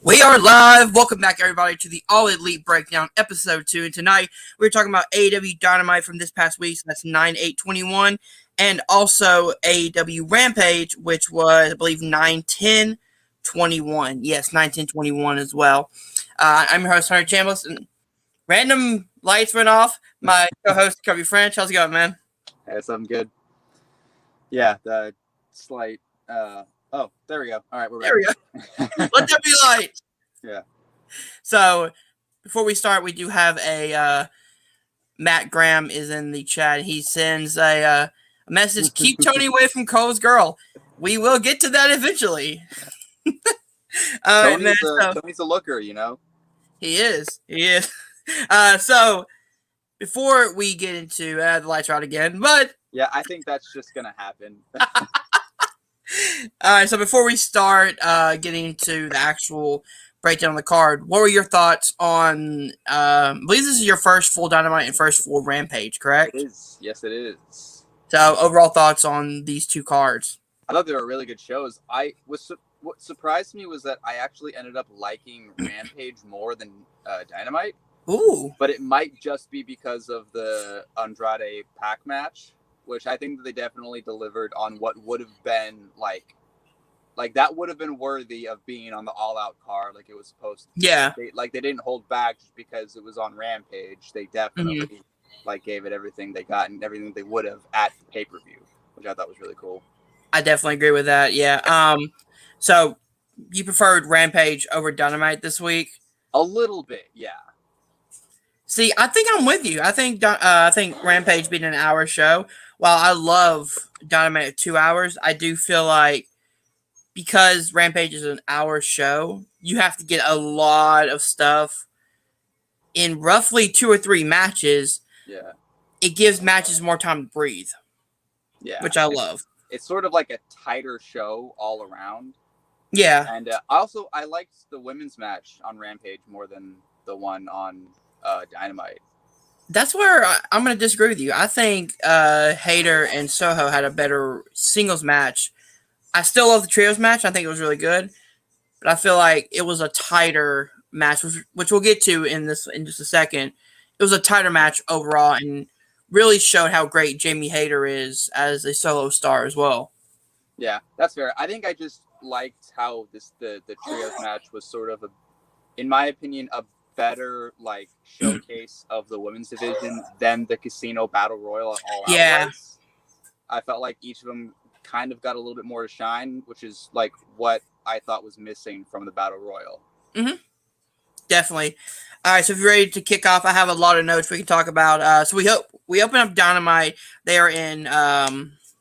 We are live. Welcome back, everybody, to the All Elite Breakdown, Episode 2. And tonight, we're talking about AEW Dynamite from this past week. So that's 9/8/21. And also AEW Rampage, which was, I believe, 9/10/21. Yes, 9/10/21 as well. I'm your host, Hunter Chambliss. And random lights went off. My co-host, Covey French. How's it going, man? Hey, something good. Yeah, the slight... Oh, there we go. All right, we're there back. There we go. Let there be light. Yeah. So, before we start, we do have a... Matt Graham is in the chat. He sends a message, keep Tony away from Cole's girl. We will get to that eventually. Tony's a looker, you know? He is. So, before we get into the lights are out again, but... Yeah, I think that's just going to happen. All right, so before we start getting into the actual breakdown of the card, what were your thoughts on, I believe this is your first full Dynamite and first full Rampage, correct? It is. Yes, it is. So, overall thoughts on these two cards? I thought they were really good shows. What surprised me was that I actually ended up liking Rampage more than Dynamite. Ooh. But it might just be because of the Andrade Pac match, which I think that they definitely delivered on what would have been like that would have been worthy of being on the All Out card like it was supposed to. Yeah. They didn't hold back just because it was on Rampage. They definitely gave it everything they got and everything they would have at the pay-per-view, which I thought was really cool. I definitely agree with that. Yeah. So you preferred Rampage over Dynamite this week? A little bit, yeah. See, I think I'm with you. I think Rampage being an hour show, while I love Dynamite at 2 hours, I do feel like because Rampage is an hour show, you have to get a lot of stuff in roughly 2 or 3 matches. Yeah. It gives matches more time to breathe. Yeah. Which I love. It's sort of like a tighter show all around. Yeah. And I liked the women's match on Rampage more than the one on Dynamite. That's where I'm going to disagree with you. I think Hayter and Soho had a better singles match. I still love the trios match. I think it was really good. But I feel like it was a tighter match, which we'll get to in just a second. It was a tighter match overall and really showed how great Jamie Hayter is as a solo star as well. Yeah, that's fair. I think I just liked how the trios match was sort of, in my opinion, a better showcase of the women's division than the Casino Battle Royal at All Out. Yeah. I felt like each of them kind of got a little bit more to shine, which is what I thought was missing from the Battle Royal. Mm-hmm. Definitely. All right, so if you're ready to kick off, I have a lot of notes we can talk about. So we open up Dynamite. They are in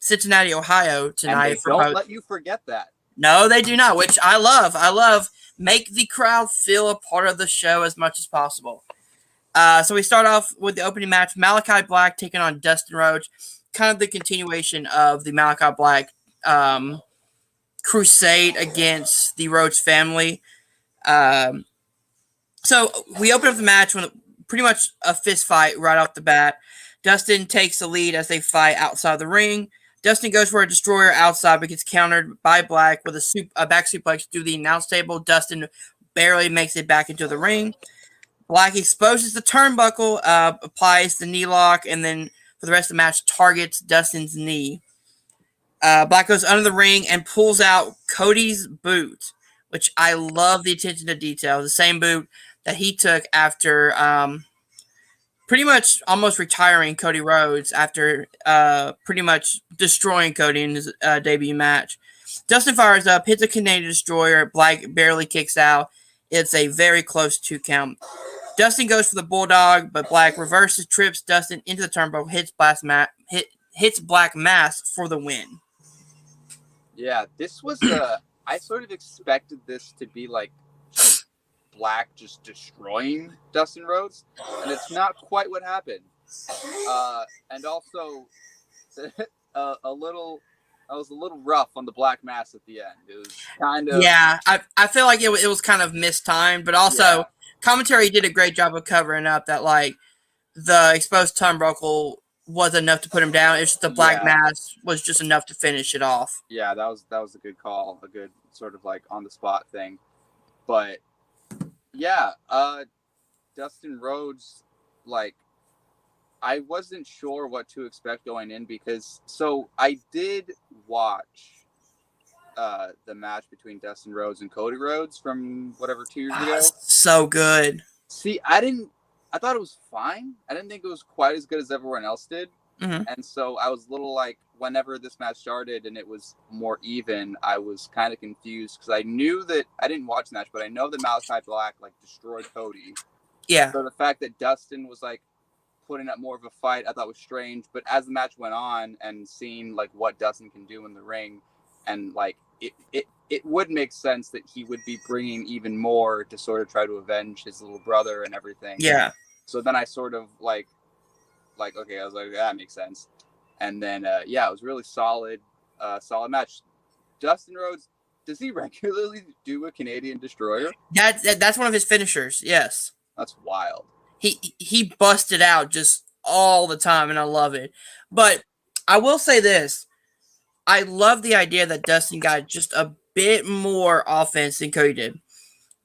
Cincinnati, Ohio tonight. And don't let you forget that. No, they do not, which I love. I love. Make the crowd feel a part of the show as much as possible. So we start off with the opening match. Malachi Black taking on Dustin Rhodes. Kind of the continuation of the Malachi Black crusade against the Rhodes family. So we open up the match with pretty much a fist fight right off the bat. Dustin takes the lead as they fight outside the ring. Dustin goes for a destroyer outside but gets countered by Black with a back suplex through the announce table. Dustin barely makes it back into the ring. Black exposes the turnbuckle, applies the knee lock, and then for the rest of the match targets Dustin's knee. Black goes under the ring and pulls out Cody's boot, which I love the attention to detail. The same boot that he took after pretty much almost retiring Cody Rhodes after pretty much destroying Cody in his debut match. Dustin fires up, hits a Canadian Destroyer. Black barely kicks out. It's a very close 2 count. Dustin goes for the Bulldog, but Black reverses, trips Dustin into the turnbuckle, hits Black Mass for the win. Yeah, this was I sort of expected this to be Black just destroying Dustin Rhodes, and it's not quite what happened. And also, I was a little rough on the Black Mass at the end. It was kind of... Yeah, I feel like it was kind of mistimed, but also commentary did a great job of covering up that the exposed turnbuckle was enough to put him down. It's just the Black Mass was just enough to finish it off. Yeah, that was a good call, a good sort of on the spot thing. But Yeah, Dustin Rhodes, like, I wasn't sure what to expect going in because I did watch the match between Dustin Rhodes and Cody Rhodes from whatever 2 years Ah, ago. so good. See, I thought it was fine. I didn't think it was quite as good as everyone else did. Hmm. And so I was a little like, whenever this match started and it was more even, I was kind of confused because I knew that I didn't watch the match, but I know that Malachi Black like destroyed Cody. Yeah. So the fact that Dustin was like putting up more of a fight, I thought was strange. But as the match went on and seeing like what Dustin can do in the ring, and like it would make sense that he would be bringing even more to sort of try to avenge his little brother and everything. Yeah. So then I sort of like okay, I was like, that makes sense. And then yeah, it was really solid match. Dustin Rhodes, does he regularly do a Canadian Destroyer? That's one of his finishers. Yes. That's wild. He busted out just all the time, and I love it. But I will say this: I love the idea that Dustin got just a bit more offense than Cody did,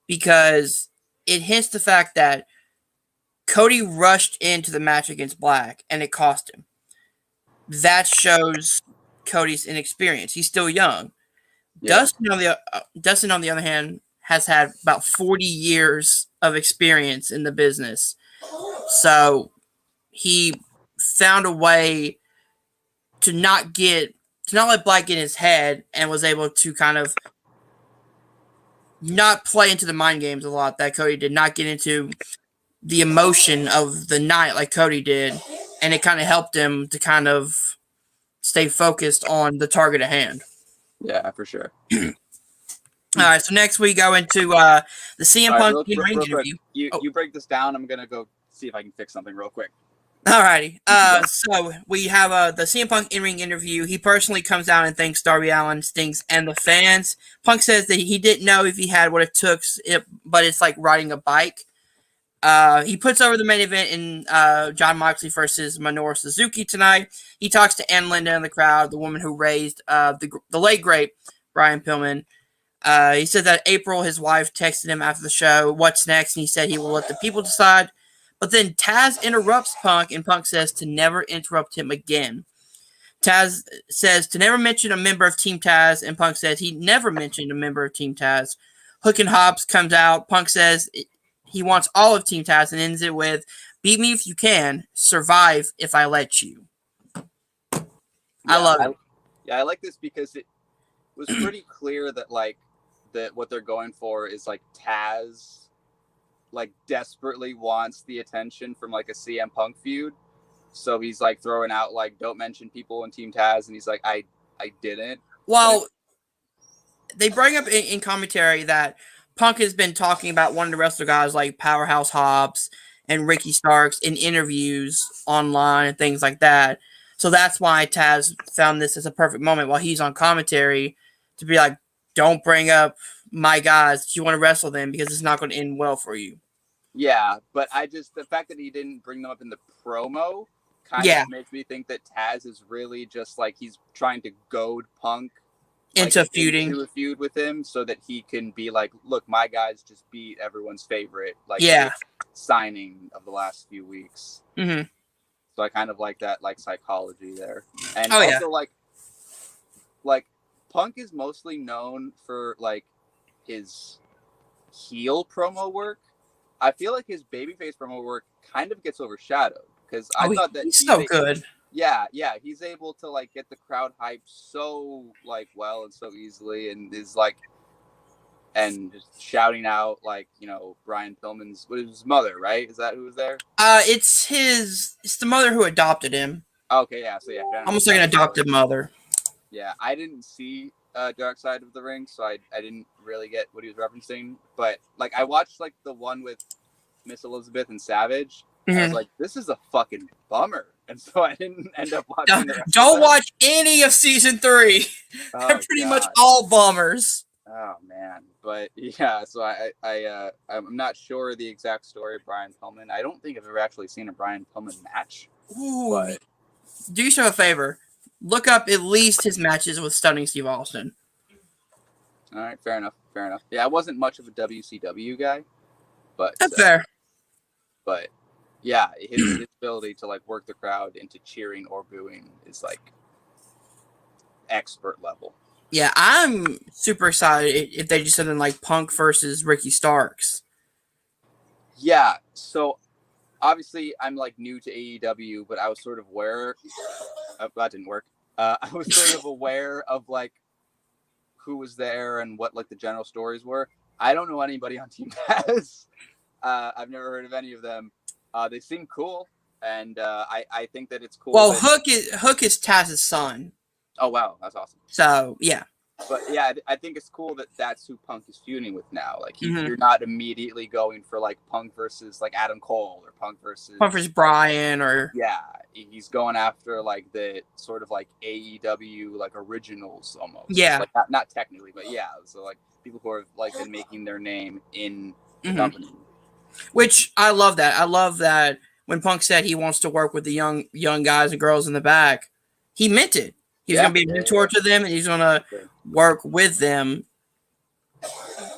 because it hints the fact that Cody rushed into the match against Black, and it cost him. That shows Cody's inexperience. He's still young. Yeah. Dustin, on the other hand, has had about 40 years of experience in the business. So he found a way to not let Black get in his head, and was able to kind of not play into the mind games a lot that Cody did, not get into the emotion of the night like Cody did, and it kind of helped him to kind of stay focused on the target at hand. Yeah, for sure. All right, so next we go into the CM Punk in-ring interview. You break this down. I'm gonna go see if I can fix something real quick. Alrighty. So we have the CM Punk in-ring interview. He personally comes down and thanks Darby Allin, Stings, and the fans. Punk says that he didn't know if he had what it took, but it's like riding a bike. He puts over the main event in Jon Moxley versus Minoru Suzuki tonight. He talks to Ann Linda in the crowd, the woman who raised the late great Brian Pillman. He said that April, his wife, texted him after the show, "What's next?" And he said he will let the people decide. But then Taz interrupts Punk, and Punk says to never interrupt him again. Taz says to never mention a member of Team Taz, and Punk says he never mentioned a member of Team Taz. Hook and Hobbs comes out. Punk says he wants all of Team Taz and ends it with, "Beat me if you can, survive if I let you." I love it. Yeah, I like this because it was pretty clear that that what they're going for is like Taz like desperately wants the attention from like a CM Punk feud. So he's like throwing out like, don't mention people in Team Taz, and he's like, I didn't. Well, they bring up in commentary that Punk has been talking about one of the wrestler guys like Powerhouse Hobbs and Ricky Starks in interviews online and things like that. So that's why Taz found this as a perfect moment while he's on commentary to be like, don't bring up my guys if you want to wrestle them, because it's not going to end well for you. Yeah, but the fact that he didn't bring them up in the promo kind of makes me think that Taz is really just like he's trying to goad Punk into a feud with him so that he can be like, look, my guys just beat everyone's favorite signing of the last few weeks. Mm-hmm. So I kind of like that like psychology there. And also like Punk is mostly known for like his heel promo work. I feel like his babyface promo work kind of gets overshadowed because I thought that he's so good. Yeah, he's able to like get the crowd hyped so like well and so easily, and is like and just shouting out like, you know, Brian Pillman's his mother, right? Is that who was there? It's the mother who adopted him. Okay, yeah, so yeah, almost like an adopted mother. Yeah, I didn't see Dark Side of the Ring, so I didn't really get what he was referencing. But like I watched like the one with Miss Elizabeth and Savage. Mm-hmm. I was like, this is a fucking bummer, and so I didn't end up watching. Don't watch any of season 3. They're pretty much all bummers. Oh man, but yeah, so I'm not sure the exact story of Brian Pillman. I don't think I've ever actually seen a Brian Pillman match. Ooh, but do yourself a favor. Look up at least his matches with Stunning Steve Austin. All right, fair enough. Yeah, I wasn't much of a WCW guy. But That's fair. But yeah, his ability to like work the crowd into cheering or booing is like expert level. Yeah, I'm super excited if they do something like Punk versus Ricky Starks. Yeah, so obviously I'm like new to AEW, but I was sort of aware. That didn't work. I was sort of aware of like who was there and what like the general stories were. I don't know anybody on Team Taz. I've never heard of any of them. They seem cool, and I think that it's cool. Well, that... Hook is Taz's son. Oh wow, that's awesome. So yeah. But yeah, I think it's cool that that's who Punk is feuding with now. Like you're not immediately going for like Punk versus like Adam Cole or Punk versus Brian or he's going after like the sort of like AEW like originals almost. Yeah, like not technically, but yeah. So like people who are like been making their name in the company. Which I love that. I love that when Punk said he wants to work with the young guys and girls in the back, he meant it. He's going to be a mentor to them, and he's going to work with them.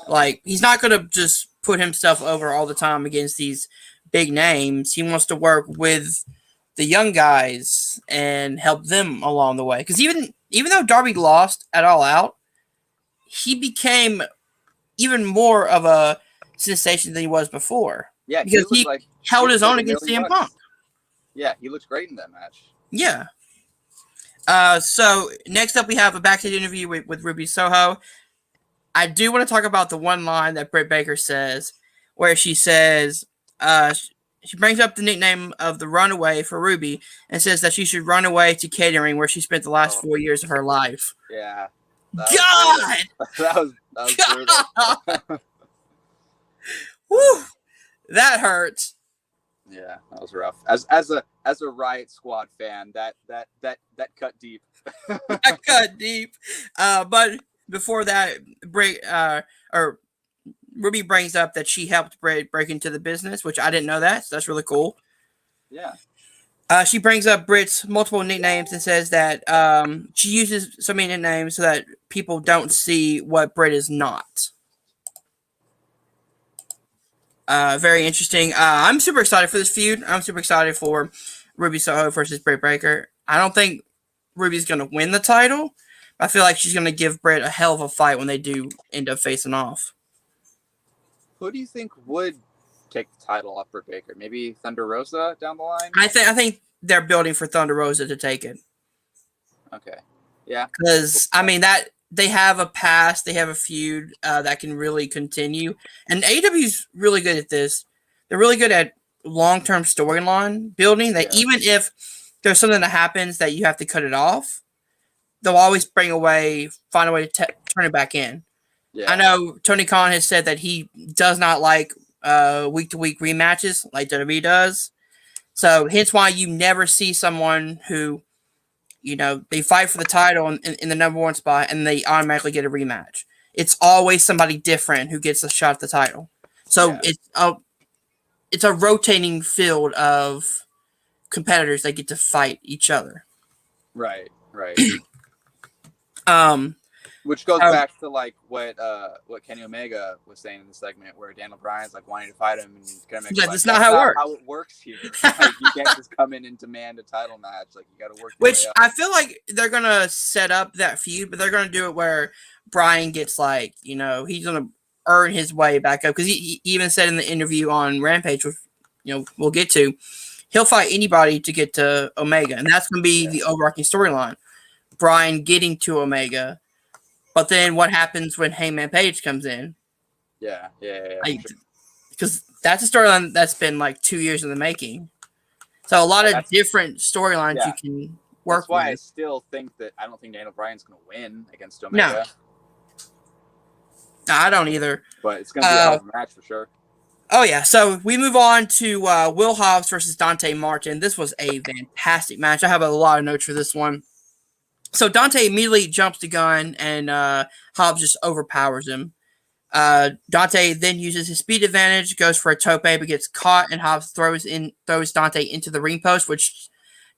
Like, he's not going to just put himself over all the time against these big names. He wants to work with the young guys and help them along the way. Because even though Darby lost at All Out, he became even more of a sensation than he was before. Yeah, because he held his own against CM Punk. Yeah, he looked great in that match. Yeah. So next up we have a backstage interview with Ruby Soho. I do want to talk about the one line that Britt Baker says, where she says, she brings up the nickname of the Runaway for Ruby and says that she should run away to catering, where she spent the last 4 years of her life. Yeah. God! That was brutal. Woo! That hurts. Yeah, that was rough. As a Riot Squad fan, that cut deep. That cut deep. But before that, Ruby brings up that she helped break into the business, which I didn't know that. So that's really cool. Yeah. She brings up Britt's multiple nicknames and says that she uses so many nicknames so that people don't see what Britt is not. Very interesting. I'm super excited for this feud. I'm super excited for Ruby Soho versus Britt Baker. I don't think Ruby's going to win the title. I feel like she's going to give Britt a hell of a fight when they do end up facing off. Who do you think would take the title off Britt Baker? Maybe Thunder Rosa down the line? I think they're building for Thunder Rosa to take it. Okay. Yeah. Because, I mean, that they have a past, they have a feud that can really continue. And AEW's really good at this. They're really good at long-term storyline building. That even if there's something that happens that you have to cut it off, they'll always find a way to turn it back in. Yeah. I know Tony Khan has said that he does not like week-to-week rematches like WWE does. So hence why you never see someone who, they fight for the title in the number one spot and they automatically get a rematch. It's always somebody different who gets a shot at the title. So it's a rotating field of competitors that get to fight each other. Right. Which goes back to like what Kenny Omega was saying in the segment, where Daniel Bryan's like wanting to fight him, and kind of that's not how it works. How it works here. Like, you can't just come in and demand a title match. Like you got to work. Which I feel like they're gonna set up that feud, but they're gonna do it where Bryan gets like he's gonna earn his way back up, because he even said in the interview on Rampage, which we'll get to, he'll fight anybody to get to Omega, and that's gonna be the overarching storyline. Bryan getting to Omega. But then what happens when Hangman Page comes in? Yeah. Because that's a storyline that's been like 2 years in the making. So a lot of different storylines you can work with. That's why I still think that I don't think Daniel Bryan's going to win against Omega. No, I don't either. But it's going to be a hell of a match for sure. Oh, yeah. So we move on to Will Hobbs versus Dante Martin. This was a fantastic match. I have a lot of notes for this one. So Dante immediately jumps the gun, and Hobbs just overpowers him. Dante then uses his speed advantage, goes for a tope, but gets caught, and Hobbs throws Dante into the ring post, which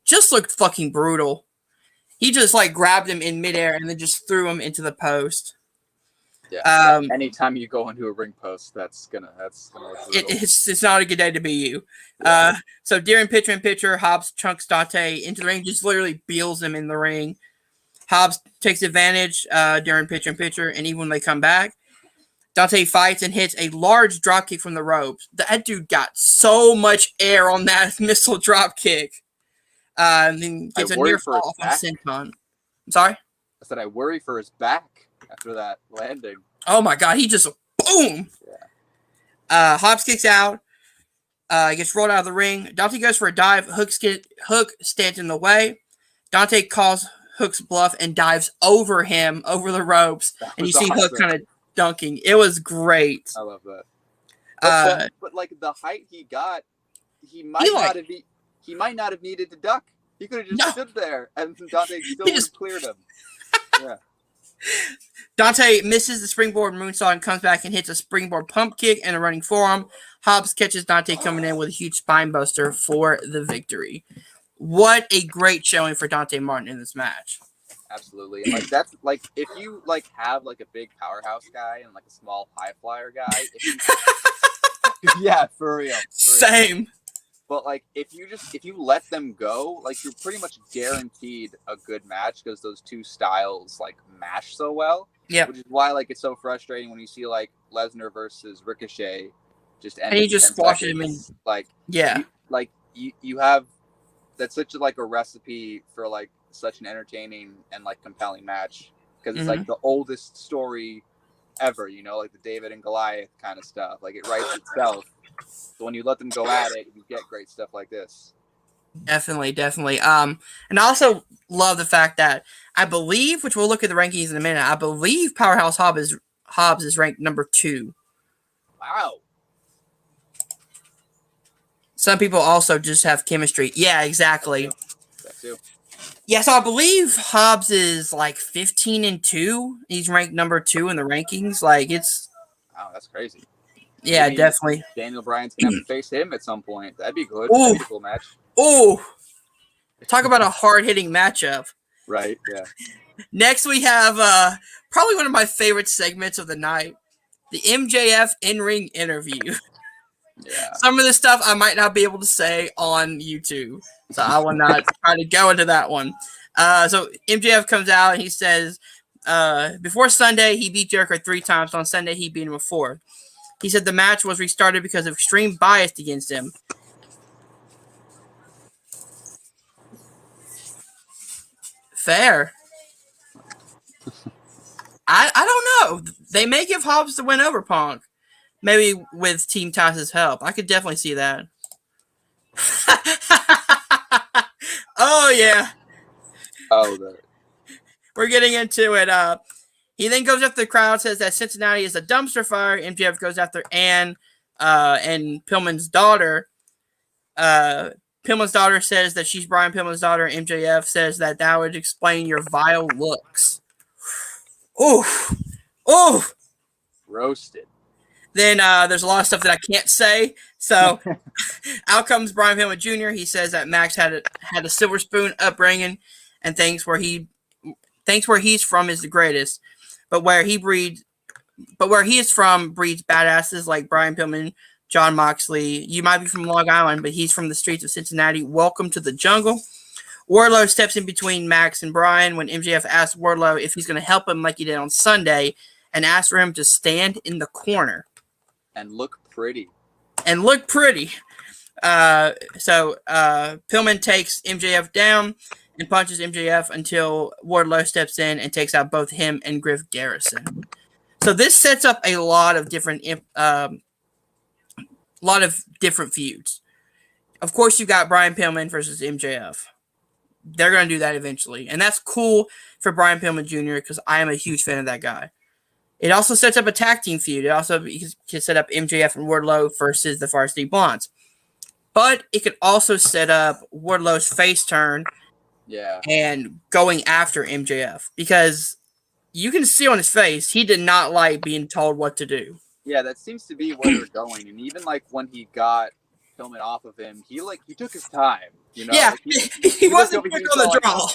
just looked fucking brutal. He just grabbed him in midair and then just threw him into the post. Yeah. Anytime you go into a ring post, that's gonna look brutal. It's not a good day to be you. So during pitcher, Hobbs chunks Dante into the ring, just literally beals him in the ring. Hobbs takes advantage during pitcher, and even when they come back, Dante fights and hits a large dropkick from the ropes. That dude got so much air on that missile dropkick. And then gets a near fall from Senton. I'm sorry? I said I worry for his back after that landing. Oh my god, he just boom! Yeah. Hobbs kicks out, gets rolled out of the ring. Dante goes for a dive. Hook stands in the way. Dante calls Hook's bluff and dives over him, over the ropes. And you see Hook kind of dunking. It was great. I love that. But like the height he got, he might not have needed to duck. He could have just stood there and Dante still would have cleared him. Yeah. Dante misses the springboard moonsault and comes back and hits a springboard pump kick and a running forearm. Hobbs catches Dante coming in with a huge spine buster for the victory. What a great showing for Dante Martin in this match. Absolutely. And like that's like if you like have like a big powerhouse guy and like a small high flyer guy. Yeah, for real. Same. But like if you let them go, like you're pretty much guaranteed a good match because those two styles like mash so well. Yeah. Which is why like it's so frustrating when you see like Lesnar versus Ricochet just end. And he just squashes him in. Like you have that's such like a recipe for like such an entertaining and like compelling match because it's like the oldest story ever, you know, like the David and Goliath kind of stuff. Like it writes itself. So when you let them go at it, you get great stuff like this. Definitely. And I also love the fact that I believe, which we'll look at the rankings in a minute, I believe Powerhouse Hobbs is ranked number 2. Wow. Some people also just have chemistry. Yeah, exactly. That too. Yeah, so I believe Hobbs is like 15-2. He's ranked number 2 in the rankings. Like it's. Wow, that's crazy. Yeah, maybe definitely. Daniel Bryan's gonna have to face him at some point. That'd be good. That'd be a cool match. Oh, talk about a hard-hitting matchup. Right. Yeah. Next, we have probably one of my favorite segments of the night: the MJF in-ring interview. Yeah. Some of the stuff I might not be able to say on YouTube, so I will not try to go into that one. So MJF comes out and he says, before Sunday, he beat Jericho 3 times. On Sunday, he beat him a 4th. He said the match was restarted because of extreme bias against him. Fair. I don't know. They may give Hobbs the win over Punk. Maybe with Team Taz's help. I could definitely see that. Oh, yeah. Oh, that. We're getting into it. He then goes after the crowd, says that Cincinnati is a dumpster fire. MJF goes after Ann and Pillman's daughter. Pillman's daughter says that she's Brian Pillman's daughter. MJF says that would explain your vile looks. Ooh. Roasted. Then there's a lot of stuff that I can't say. So out comes Brian Pilman Jr. He says that Max had a silver spoon upbringing and thinks where he's from is the greatest. But where he is from breeds badasses like Brian Pillman, John Moxley. You might be from Long Island, but he's from the streets of Cincinnati. Welcome to the jungle. Wardlow steps in between Max and Brian when MJF asks Wardlow if he's going to help him like he did on Sunday and asks for him to stand in the corner. And look pretty. So Pillman takes MJF down and punches MJF until Wardlow steps in and takes out both him and Griff Garrison. So this sets up a lot of different feuds. Of course, you got Brian Pillman versus MJF. They're going to do that eventually, and that's cool for Brian Pillman Jr. because I am a huge fan of that guy. It also sets up a tag team feud. It also can set up MJF and Wardlow versus the Varsity Blondes. But it could also set up Wardlow's face turn. Yeah. And going after MJF. Because you can see on his face, he did not like being told what to do. Yeah, that seems to be where they're going. And even like when he got Pillman off of him, he took his time. You know? Yeah, like he wasn't quick on the draw.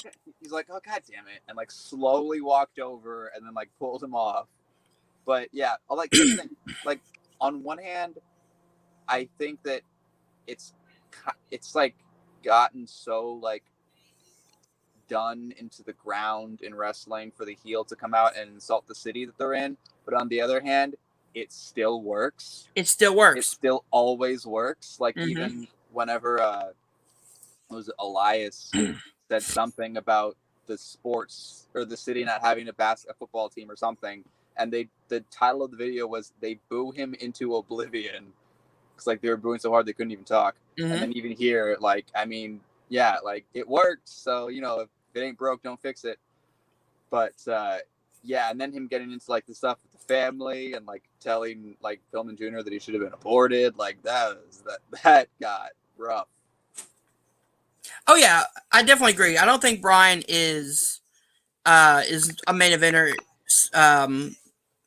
He's like, oh, God damn it. And like slowly walked over and then like pulled him off. But yeah, here's the thing. Like, on one hand, I think that it's like gotten so like done into the ground in wrestling for the heel to come out and insult the city that they're in. But on the other hand, it still works. It still works. It still always works. Like, even whenever was it Elias said something about the sports or the city not having a football team or something, and the title of the video was "They Boo Him into Oblivion." Because like they were booing so hard they couldn't even talk. And then even here, like, I mean, yeah, like it worked. So, you know, if it ain't broke, don't fix it. But yeah, and then him getting into like the stuff with the family and like telling like Pilman Jr. that he should have been aborted, like that got rough. Oh yeah, I definitely agree. I don't think Brian is a main eventer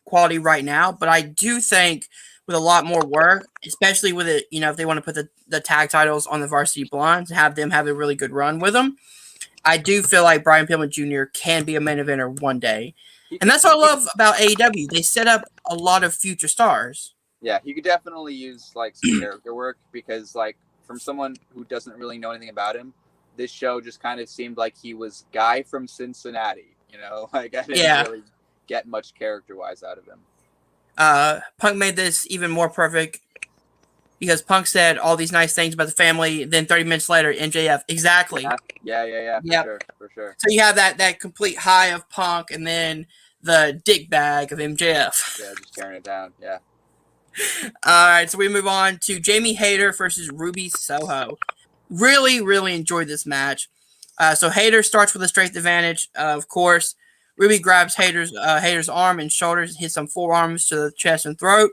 quality right now, but I do think with a lot more work, especially with it, you know, if they want to put the tag titles on the Varsity Blondes and have them have a really good run with them, I do feel like Brian Pillman Jr. can be a main eventer one day. And that's what I love about AEW. They set up a lot of future stars. Yeah, he could definitely use like some character work because like from someone who doesn't really know anything about him, this show just kind of seemed like he was guy from Cincinnati, you know? Like I didn't really get much character-wise out of him. Punk made this even more perfect because Punk said all these nice things about the family. Then 30 minutes later, MJF. Exactly. Yeah. For sure. So you have that complete high of Punk and then the dick bag of MJF. Yeah, just tearing it down. Yeah. All right, so we move on to Jamie Hayter versus Ruby Soho. Really, really enjoyed this match. So Hayter starts with a strength advantage, of course. Ruby grabs Hayter's arm and shoulders and hits some forearms to the chest and throat.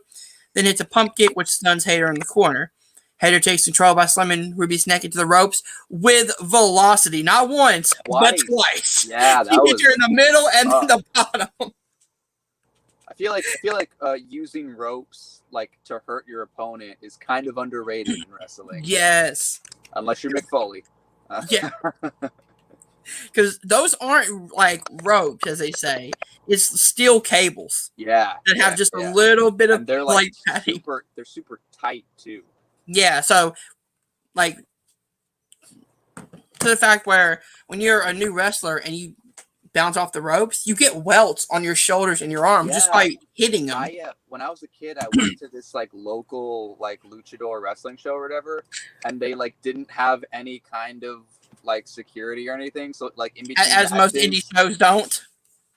Then hits a pump kick, which stuns Hayter in the corner. Hayter takes control by slamming Ruby's neck into the ropes with velocity. Not once, but twice. Yeah, that was... He hit her in the middle and then the bottom. I feel like using ropes like to hurt your opponent is kind of underrated in wrestling. Yes. Unless you're Mick Foley. Yeah. Because those aren't like ropes, as they say. It's steel cables. Yeah. That have just a little bit of they're like they're super tight too. Yeah, so like to the fact where when you're a new wrestler and you bounce off the ropes, you get welts on your shoulders and your arms just by hitting them. When I was a kid, I went to this like local like luchador wrestling show or whatever, and they like didn't have any kind of like security or anything. So like in between as most indie shows don't.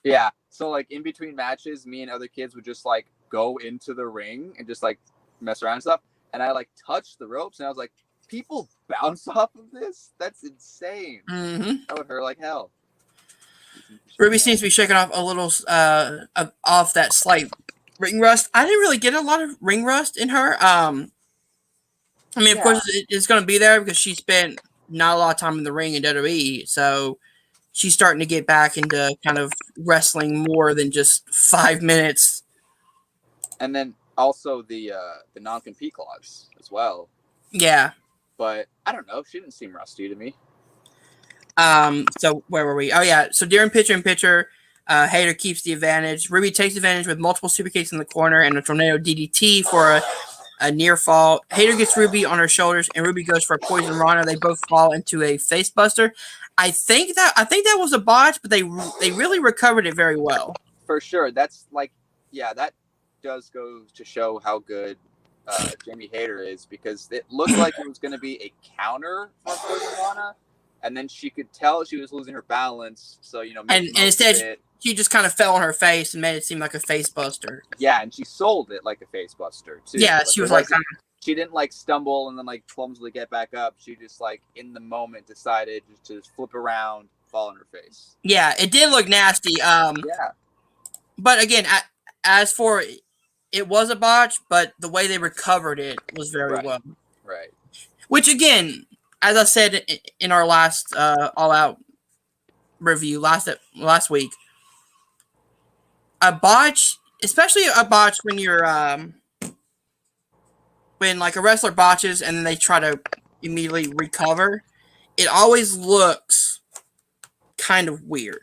Yeah. So like in between matches, me and other kids would just like go into the ring and just like mess around and stuff. And I like touched the ropes and I was like, people bounce off of this? That's insane. That would hurt like hell. Ruby seems to be shaking off a little off that slight ring rust. I didn't really get a lot of ring rust in her. I mean, of course, it's going to be there because she spent not a lot of time in the ring in WWE, so she's starting to get back into kind of wrestling more than just 5 minutes. And then also the non-compete clause as well. Yeah. But I don't know. She didn't seem rusty to me. So where were we? Oh yeah. So during pitcher, Hayter keeps the advantage. Ruby takes advantage with multiple super kicks in the corner and a tornado DDT for a near fall. Hayter gets Ruby on her shoulders and Ruby goes for a poison rana. They both fall into a face buster. I think that was a botch, but they really recovered it very well. For sure. That's like, yeah, that does go to show how good Jamie Hayter is because it looked like it was going to be a counter for poison rana. And then she could tell she was losing her balance, so and instead she just kind of fell on her face and made it seem like a face buster. Yeah, and she sold it like a face buster too. Yeah, she was like she didn't like stumble and then like clumsily get back up. She just like in the moment decided to just flip around, fall on her face. Yeah, it did look nasty. Yeah, but again, as for it was a botch, but the way they recovered it was very well. Right. Which again, as I said in our last All Out review last week, a botch, especially a botch when you're when like a wrestler botches and then they try to immediately recover, it always looks kind of weird.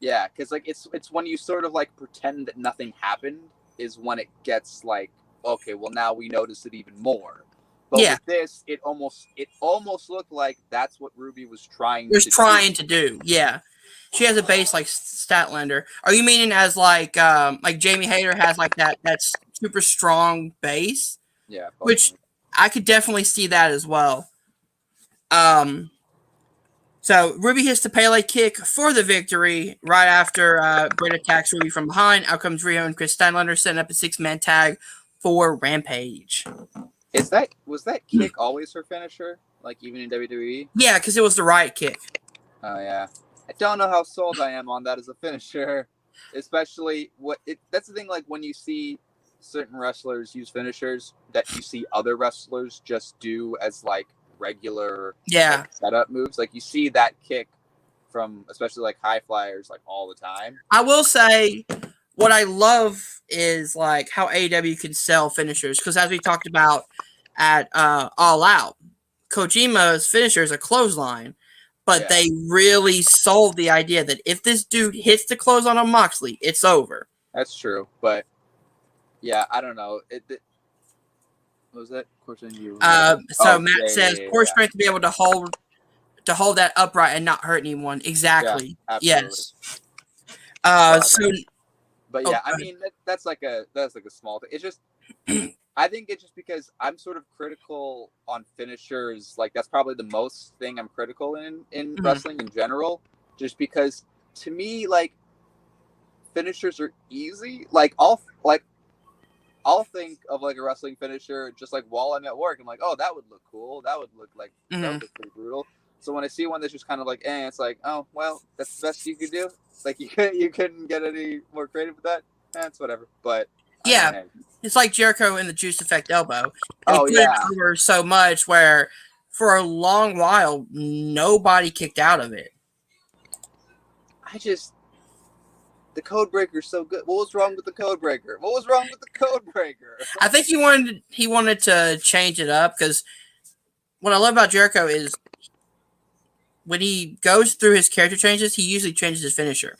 Yeah, because like it's when you sort of like pretend that nothing happened is when it gets like, okay, well now we notice it even more. But Yeah. with this, it almost looked like that's what Ruby was trying to do. Yeah. She has a base like Statlander. Are you meaning as like Jamie Hayter has like that super strong base? Yeah. Which I could definitely see that as well. So Ruby hits the Pele kick for the victory right after Britt attacks Ruby from behind. Out comes Rio and Chris Steinlander setting up a 6-man tag for Rampage. Was that kick always her finisher? Like even in WWE? Yeah, because it was the riot kick. Oh yeah. I don't know how sold I am on that as a finisher. Especially that's the thing, like when you see certain wrestlers use finishers that you see other wrestlers just do as like regular like, setup moves. Like you see that kick from especially like high flyers like all the time. I will say what I love is like how AEW can sell finishers, because as we talked about at All Out, Kojima's finisher is a clothesline, but they really sold the idea that if this dude hits the clothesline on Moxley, it's over. That's true, but yeah, I don't know. What was that? Matt says core strength to be able to hold that upright and not hurt anyone. Exactly. Yeah, yes. But yeah, I mean that's like a small thing. It's just I think it's just because I'm sort of critical on finishers. Like that's probably the most thing I'm critical in wrestling in general. Just because to me, like finishers are easy. Like I'll think of like a wrestling finisher just like while I'm at work. I'm like, oh, that would look cool. That would look like that would look pretty brutal. So when I see one that's just kind of like, it's like, oh, well, that's the best you could do. Like you couldn't get any more creative with that. It's whatever. But yeah, it's like Jericho in the Juice Effect elbow. They put it over so much where for a long while nobody kicked out of it. The code breaker is so good. What was wrong with the code breaker? I think he wanted to change it up, because what I love about Jericho is when he goes through his character changes, he usually changes his finisher.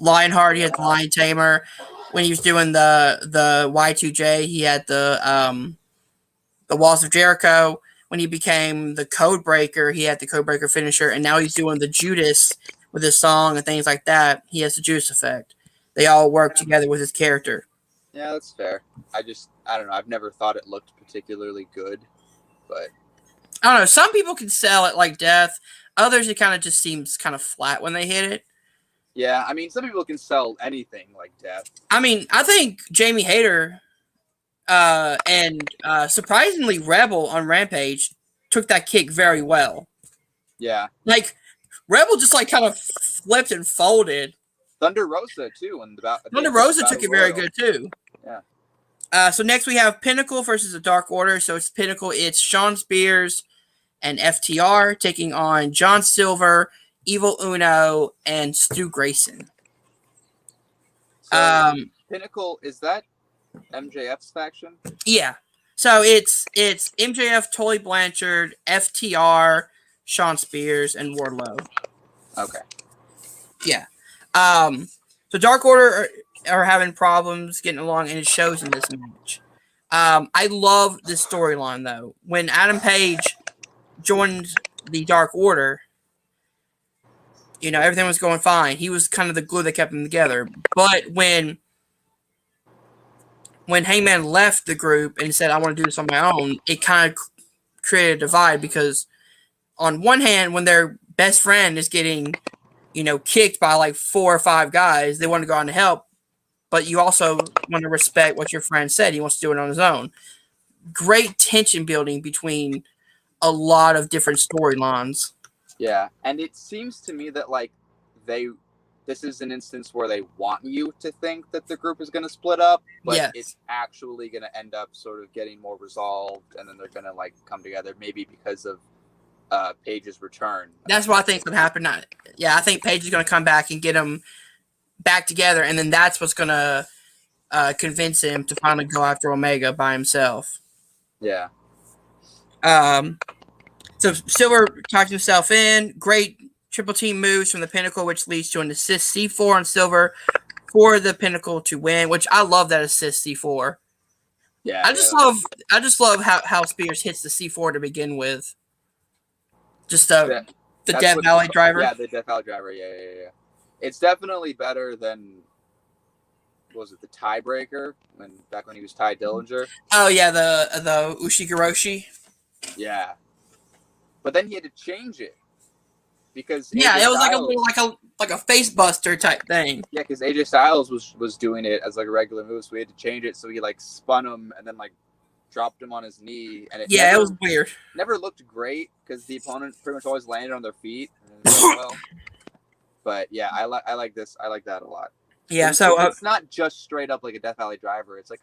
Lionheart, he had the Lion Tamer. When he was doing the Y2J, he had the Walls of Jericho. When he became the Code Breaker, he had the Code Breaker finisher, and now he's doing the Judas with his song and things like that. He has the Judas effect. They all work together with his character. Yeah, that's fair. I don't know. I've never thought it looked particularly good, but I don't know. Some people can sell it like death. Others, it kind of just seems kind of flat when they hit it. Yeah, I mean, some people can sell anything like death. I mean, I think Jamie Hayter and surprisingly Rebel on Rampage took that kick very well. Yeah. Like, Rebel just like kind of flipped and folded. Thunder Rosa, too. Thunder Rosa took it very good, too. Yeah. So next we have Pinnacle versus the Dark Order. So it's Pinnacle. It's Shawn Spears and FTR taking on John Silver, Evil Uno, and Stu Grayson. So Pinnacle, is that MJF's faction? Yeah. So it's MJF, Tully Blanchard, FTR, Shawn Spears, and Wardlow. Okay. Yeah. So Dark Order are having problems getting along, and it shows in this match. I love this storyline, though. When Adam Page joined the Dark Order, everything was going fine. He was kind of the glue that kept them together. But when Hangman left the group and said, I want to do this on my own, it kind of created a divide, because on one hand, when their best friend is getting, kicked by like 4 or 5 guys, they want to go on to help, but you also want to respect what your friend said. He wants to do it on his own. Great tension building between a lot of different storylines. Yeah, and it seems to me that like this is an instance where they want you to think that the group is going to split up, but it's actually going to end up sort of getting more resolved, and then they're going to like come together, maybe because of Page's return. That's what I think would happen. I think Page is going to come back and get them back together, and then that's what's going to convince him to finally go after Omega by himself. Yeah. So Silver talked himself in. Great triple team moves from the Pinnacle, which leads to an assist C4 on Silver for the Pinnacle to win, which I love that assist C4. Yeah, I just love how Spears hits the C4 to begin with. Just the Death Valley driver. Yeah, the Death Valley driver. Yeah. It's definitely better than, what was it, the tiebreaker back when he was Ty Dillinger? Oh yeah, the Ushigoroshi. Yeah, but then he had to change it because yeah, AJ it was Styles, like a face buster type thing. Yeah, because AJ Styles was doing it as like a regular move, so we had to change it. So he like spun him and then like dropped him on his knee, and it was weird. Never looked great because the opponent pretty much always landed on their feet. Well, but yeah, I like this. I like that a lot. Yeah, so it's not just straight up like a Death Valley driver. It's like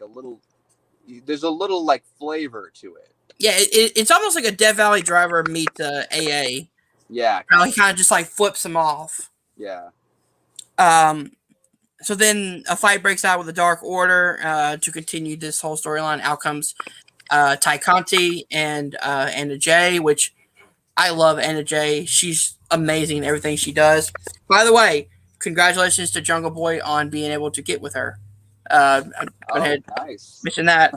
there's a little like flavor to it. Yeah, it's almost like a Death Valley driver meet AA. Yeah, he kind of just like flips them off. Yeah. So then a fight breaks out with the Dark Order to continue this whole storyline. Out comes Ty Conti and Anna Jay, which I love Anna Jay. She's amazing in everything she does. By the way, congratulations to Jungle Boy on being able to get with her. Nice. Mention that.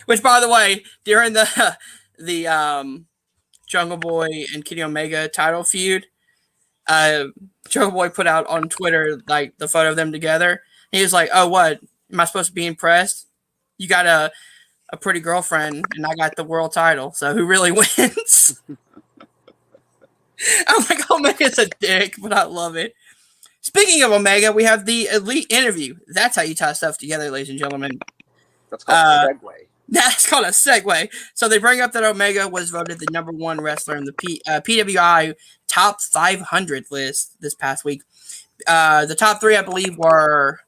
Which, by the way, during the Jungle Boy and Kenny Omega title feud, Jungle Boy put out on Twitter like the photo of them together. He was like, "Oh, what? Am I supposed to be impressed? You got a pretty girlfriend, and I got the world title. So who really wins?" I'm like, Omega's a dick, but I love it. Speaking of Omega, we have the Elite interview. That's how you tie stuff together, ladies and gentlemen. That's called a segue. That's called a segue. So they bring up that Omega was voted the number one wrestler in the PWI top 500 list this past week. The top three, I believe, were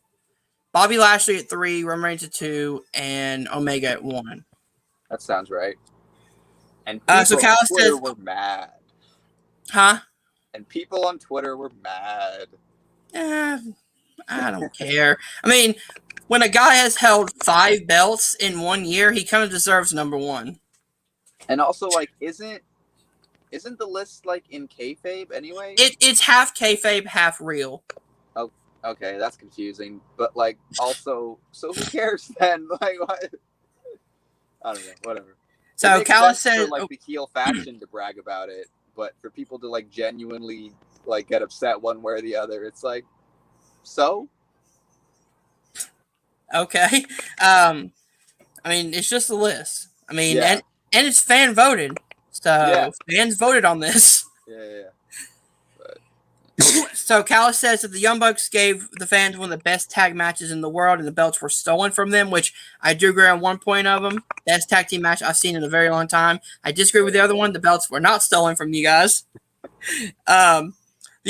Bobby Lashley at 3, Roman Reigns at 2, and Omega at 1. That sounds right. And people so on Twitter were mad. Huh? And people on Twitter were mad. I don't care. I mean, when a guy has held 5 belts in 1 year, he kind of deserves number 1. And also, like, isn't the list like in kayfabe anyway? It's half kayfabe, half real. Oh, okay, that's confusing. But like, also, so who cares then? Like, what? I don't know. Whatever. So Callis said, for, like the heel faction to brag about it, but for people to like genuinely like get upset one way or the other, it's like, so. Okay. I mean, it's just a list. I mean, and it's fan voted. So fans voted on this. Yeah. But. So Callis says that the Young Bucks gave the fans one of the best tag matches in the world, and the belts were stolen from them, which I do agree on one point of them. Best tag team match I've seen in a very long time. I disagree with the other one. The belts were not stolen from you guys. The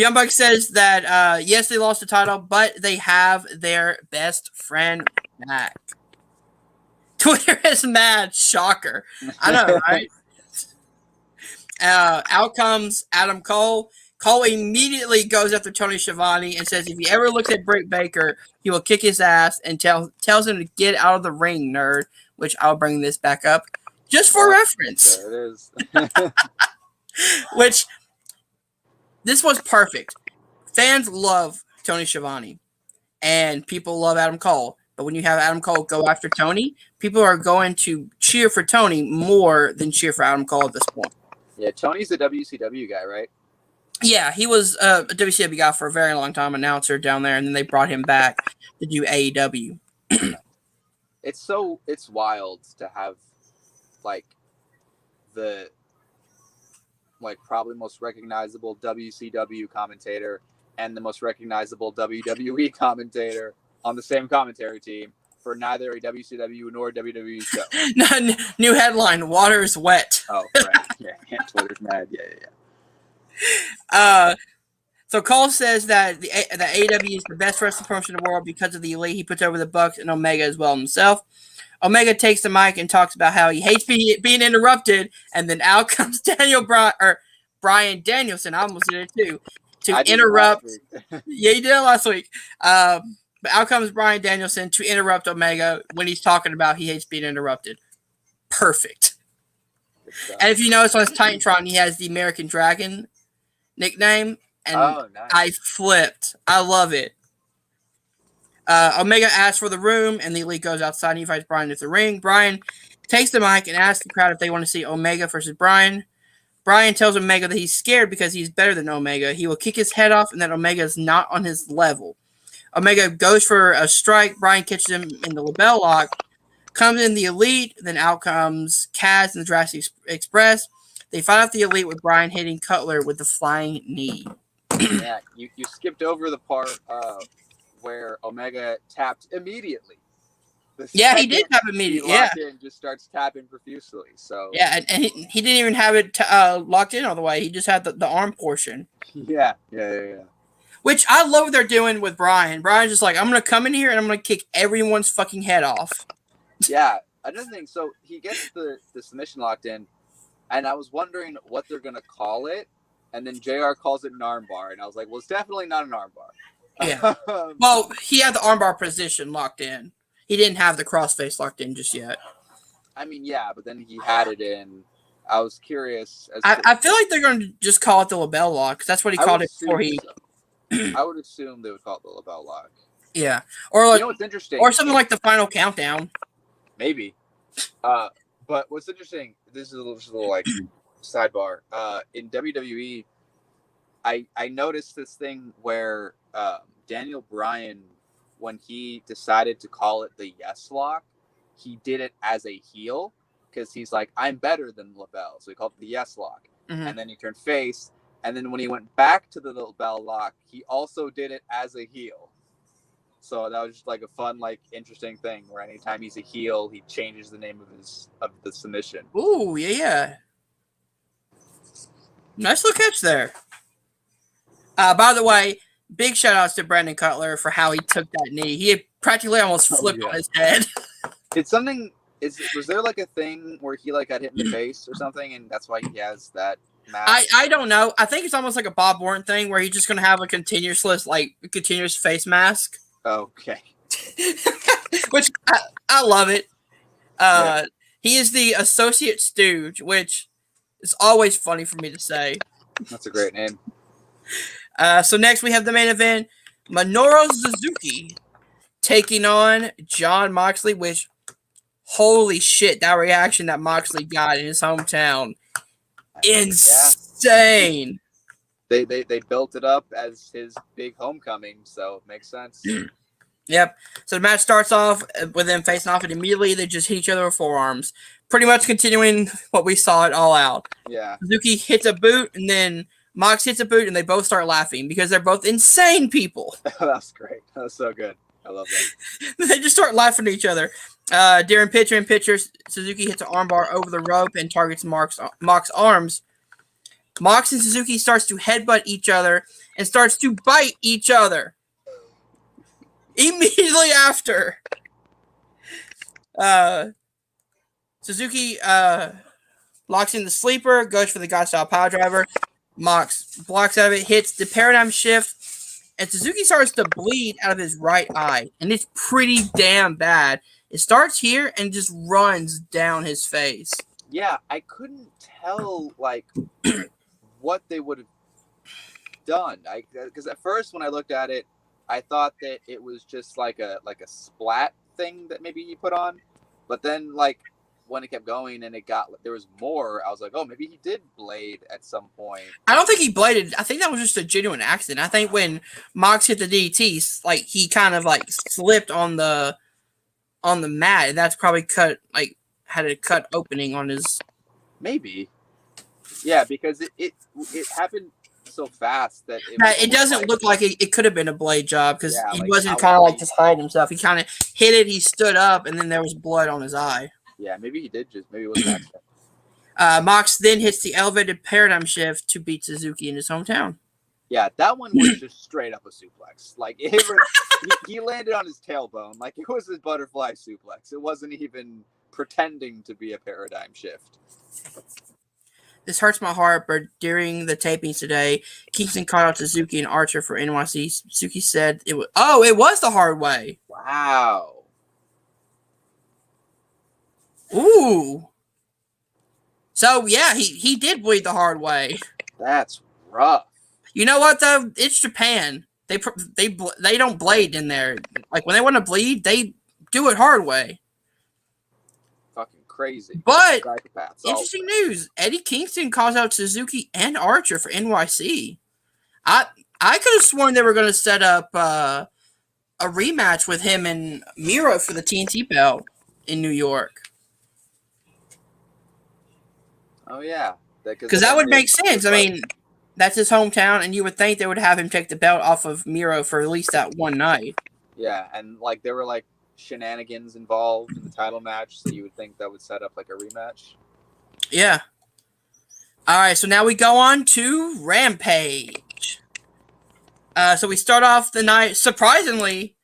Young Bucks says that, yes, they lost the title, but they have their best friend back. Twitter is mad. Shocker. I know, right? Out comes Adam Cole. Cole immediately goes after Tony Schiavone and says if he ever looks at Britt Baker, he will kick his ass and tells him to get out of the ring, nerd, which I'll bring this back up just for reference. There it is. Which, this was perfect. Fans love Tony Schiavone, and people love Adam Cole. But when you have Adam Cole go after Tony, people are going to cheer for Tony more than cheer for Adam Cole at this point. Yeah, Tony's a WCW guy, right? Yeah, he was a WCW guy for a very long time, announcer down there, and then they brought him back to do AEW. It's wild to have, like, the, like, probably most recognizable WCW commentator and the most recognizable WWE commentator on the same commentary team for neither a WCW nor a WWE show. New headline, water is wet. Oh, right. Yeah, Twitter's mad. Yeah. So Cole says that the AEW is the best wrestling promotion in the world because of the Elite. He puts over the Bucks and Omega as well himself. Omega takes the mic and talks about how he hates being interrupted, and then out comes Bryan Danielson. I almost did it too. To interrupt. Yeah, you did it last week. But out comes Bryan Danielson to interrupt Omega when he's talking about he hates being interrupted. Perfect. And if you notice on his Titantron, he has the American Dragon nickname. And nice. I flipped. I love it. Omega asks for the room, and the Elite goes outside and he invites Bryan into the ring. Bryan takes the mic and asks the crowd if they want to see Omega versus Bryan. Bryan tells Omega that he's scared because he's better than Omega. He will kick his head off and that Omega is not on his level. Omega goes for a strike. Bryan catches him in the label lock. Comes in the Elite. Then out comes Kaz and the Jurassic Express. They fight off the Elite with Bryan hitting Cutler with the flying knee. Yeah, you skipped over the part where Omega tapped immediately. Yeah, he did tap immediately. Yeah, and just starts tapping profusely. So yeah, and he didn't even have it locked in all the way. He just had the arm portion. Yeah. Which I love what they're doing with Bryan. Bryan's just like, I'm gonna come in here and I'm gonna kick everyone's fucking head off. Yeah, another thing. So he gets the submission locked in, and I was wondering what they're gonna call it, and then JR calls it an armbar, and I was like, well, it's definitely not an armbar. Yeah. Well, he had the armbar position locked in. He didn't have the crossface locked in just yet. I mean, yeah, but then he had it in. I was curious. I feel like they're going to just call it the label lock because that's what he called it before he. So. I would assume they would call it the label lock. Yeah, or like, you know what's interesting, or something like the final countdown. Maybe. But what's interesting? This is a little like sidebar. In WWE, I noticed this thing where Daniel Bryan, when he decided to call it the Yes Lock, he did it as a heel because he's like, I'm better than LaBelle. So he called it the Yes Lock. Mm-hmm. And then he turned face. And then when he went back to the LaBelle Lock, he also did it as a heel. So that was just like a fun, like interesting thing where anytime he's a heel, he changes the name of the submission. Ooh, yeah. Nice little catch there. By the way, big shout outs to Brandon Cutler for how he took that knee. He had practically almost flipped on his head. Was there like a thing where he like got hit in the face or something, and that's why he has that mask? I don't know. I think it's almost like a Bob Orton thing where he's just gonna have a continuous face mask. Okay. Which I love it. Yeah. He is the associate stooge, which is always funny for me to say. That's a great name. So next we have the main event, Minoru Suzuki taking on Jon Moxley, which, holy shit, that reaction that Moxley got in his hometown. Insane. Yeah. They built it up as his big homecoming, so it makes sense. Yep. So the match starts off with them facing off, and immediately they just hit each other with forearms. Pretty much continuing what we saw it all out. Yeah. Suzuki hits a boot, and then Mox hits a boot, and they both start laughing because they're both insane people. That's great. That's so good. I love that. They just start laughing at each other. During picture, Suzuki hits an armbar over the rope and targets Mox's arms. Mox and Suzuki starts to headbutt each other and starts to bite each other. Immediately after, Suzuki locks in the sleeper, goes for the God-style power driver. Mox blocks out of it, hits the paradigm shift, and Suzuki starts to bleed out of his right eye, and it's pretty damn bad. It starts here and just runs down his face. Yeah, I couldn't tell like what they would have done. Because at first when I looked at it, I thought that it was just like a splat thing that maybe he put on, but then like when it kept going and there was more, I was like, oh, maybe he did blade at some point. I don't think he bladed. I think that was just a genuine accident. I think when Mox hit the DT, like he kind of like slipped on the mat, and that's probably had a cut opening on his. Maybe, yeah, because it happened so fast that it doesn't look like it could have been a blade job because he wasn't kind of like just hiding himself. He kind of hit it. He stood up, and then there was blood on his eye. Yeah, maybe he did maybe it was an accident. Mox then hits the elevated paradigm shift to beat Suzuki in his hometown. Yeah, that one was just straight up a suplex. Like he landed on his tailbone. Like it was a butterfly suplex. It wasn't even pretending to be a paradigm shift. This hurts my heart, but during the tapings today, Kingston called out Suzuki and Archer for NYC. Suzuki said it was the hard way. Wow. Ooh. So yeah, he did bleed the hard way. That's rough. You know what though? It's Japan. They don't blade in there. Like when they want to bleed, they do it hard way. Fucking crazy. But Psychopaths. interesting news: Eddie Kingston calls out Suzuki and Archer for NYC. I could have sworn they were going to set up a rematch with him and Miro for the TNT belt in New York. Oh yeah, because that would make sense. I mean, that's his hometown, and you would think they would have him take the belt off of Miro for at least that one night. Yeah, and like there were like shenanigans involved in the title match, so you would think that would set up like a rematch. Yeah. All right, so now we go on to Rampage. So we start off the night, surprisingly,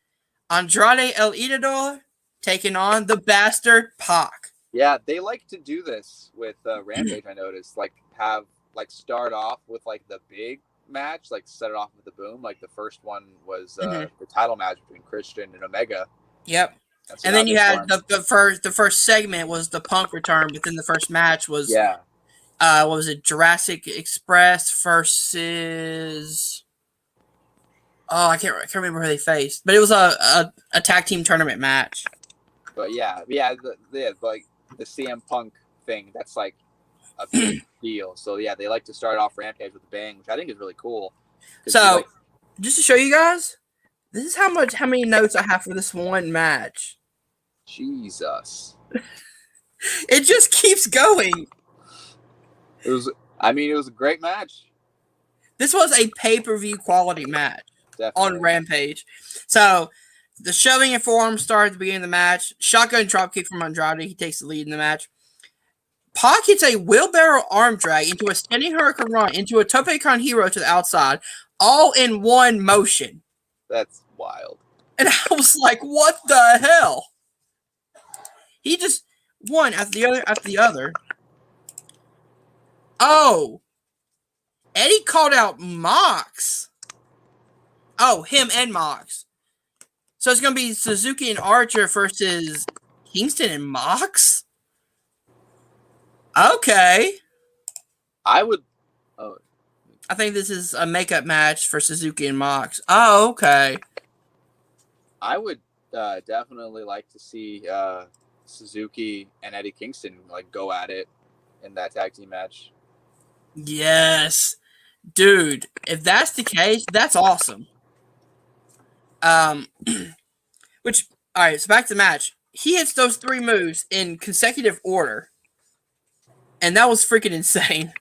Andrade El Idolo taking on the bastard Pac. Yeah, they like to do this with Rampage, I noticed. Like, start off with, like, the big match, like, set it off with the boom. Like, the first one was the title match between Christian and Omega. Yep. And then you had the first segment was the Punk return, but then the first match was, what was it, Jurassic Express versus... Oh, I can't remember who they faced. But it was a tag team tournament match. But, like, the CM Punk thing, that's like a big deal. So yeah, they like to start off Rampage with a bang, which I think is really cool. So just to show you guys, this is how many notes I have for this one match. Jesus. It just keeps going. It was a great match. This was a pay-per-view quality match. Definitely. On Rampage. So the shoving and forearm start at the beginning of the match. Shotgun dropkick from Andrade. He takes the lead in the match. Pac hits a wheelbarrow arm drag into a spinning hurricane run into a tope con hero to the outside, all in one motion. That's wild. And I was like, what the hell? He just one after the other. Oh. Eddie called out Mox. Oh, him and Mox. So it's going to be Suzuki and Archer versus Kingston and Mox? Okay. I think this is a makeup match for Suzuki and Mox. Oh, okay. I would definitely like to see Suzuki and Eddie Kingston like go at it in that tag team match. Yes. Dude, if that's the case, that's awesome. Which, all right, so back to the match. He hits those 3 moves in consecutive order, and that was freaking insane.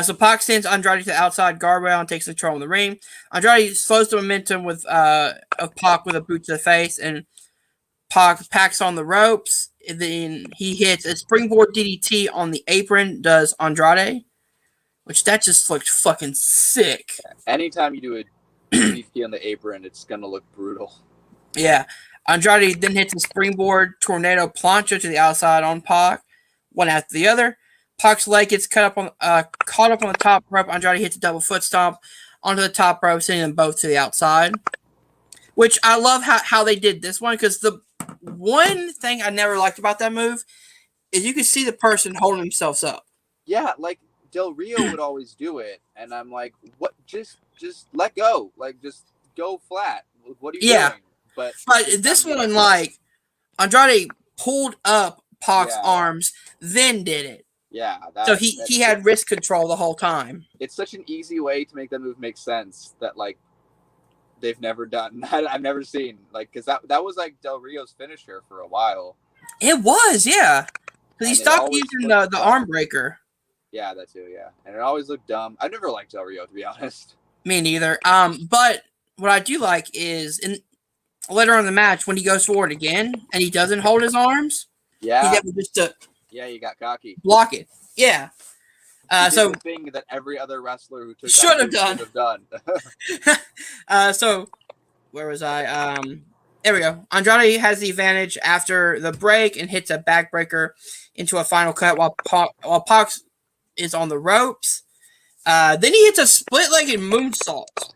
So Pac sends Andrade to the outside guardrail and takes control in the ring. Andrade slows the momentum with of Pac with a boot to the face, and Pac packs on the ropes. And then he hits a springboard DDT on the apron, does Andrade, which that just looked fucking sick. Anytime you do a DDT on the apron, it's gonna look brutal. Yeah. Andrade then hits a springboard tornado plancha to the outside on Pac, one after the other. Pac's leg gets caught up on the top rope. Andrade hits a double foot stomp onto the top rope, sending them both to the outside. Which I love how they did this one, because the one thing I never liked about that move is you could see the person holding themselves up. Yeah, like Del Rio would always do it, and I'm like, what? Just let go. Like, just go flat. What are you doing? But this one, like, Andrade pulled up Pac's arms, then did it. Yeah. So he had wrist control the whole time. It's such an easy way to make that move make sense that, like, they've never done. I've never seen. Like, because that was, like, Del Rio's finisher for a while. It was, yeah. Because he stopped using the arm breaker. Yeah, that too, yeah. And it always looked dumb. I've never liked Del Rio, to be honest. Me neither. But what I do like is later on in the match when he goes forward again and he doesn't hold his arms. Yeah. He's able just to you got cocky. Block it. Yeah. So the thing that every other wrestler who took should have done. So where was I? There we go. Andrade has the advantage after the break and hits a backbreaker into a final cut while Pac is on the ropes. Then he hits a split-legged moonsault.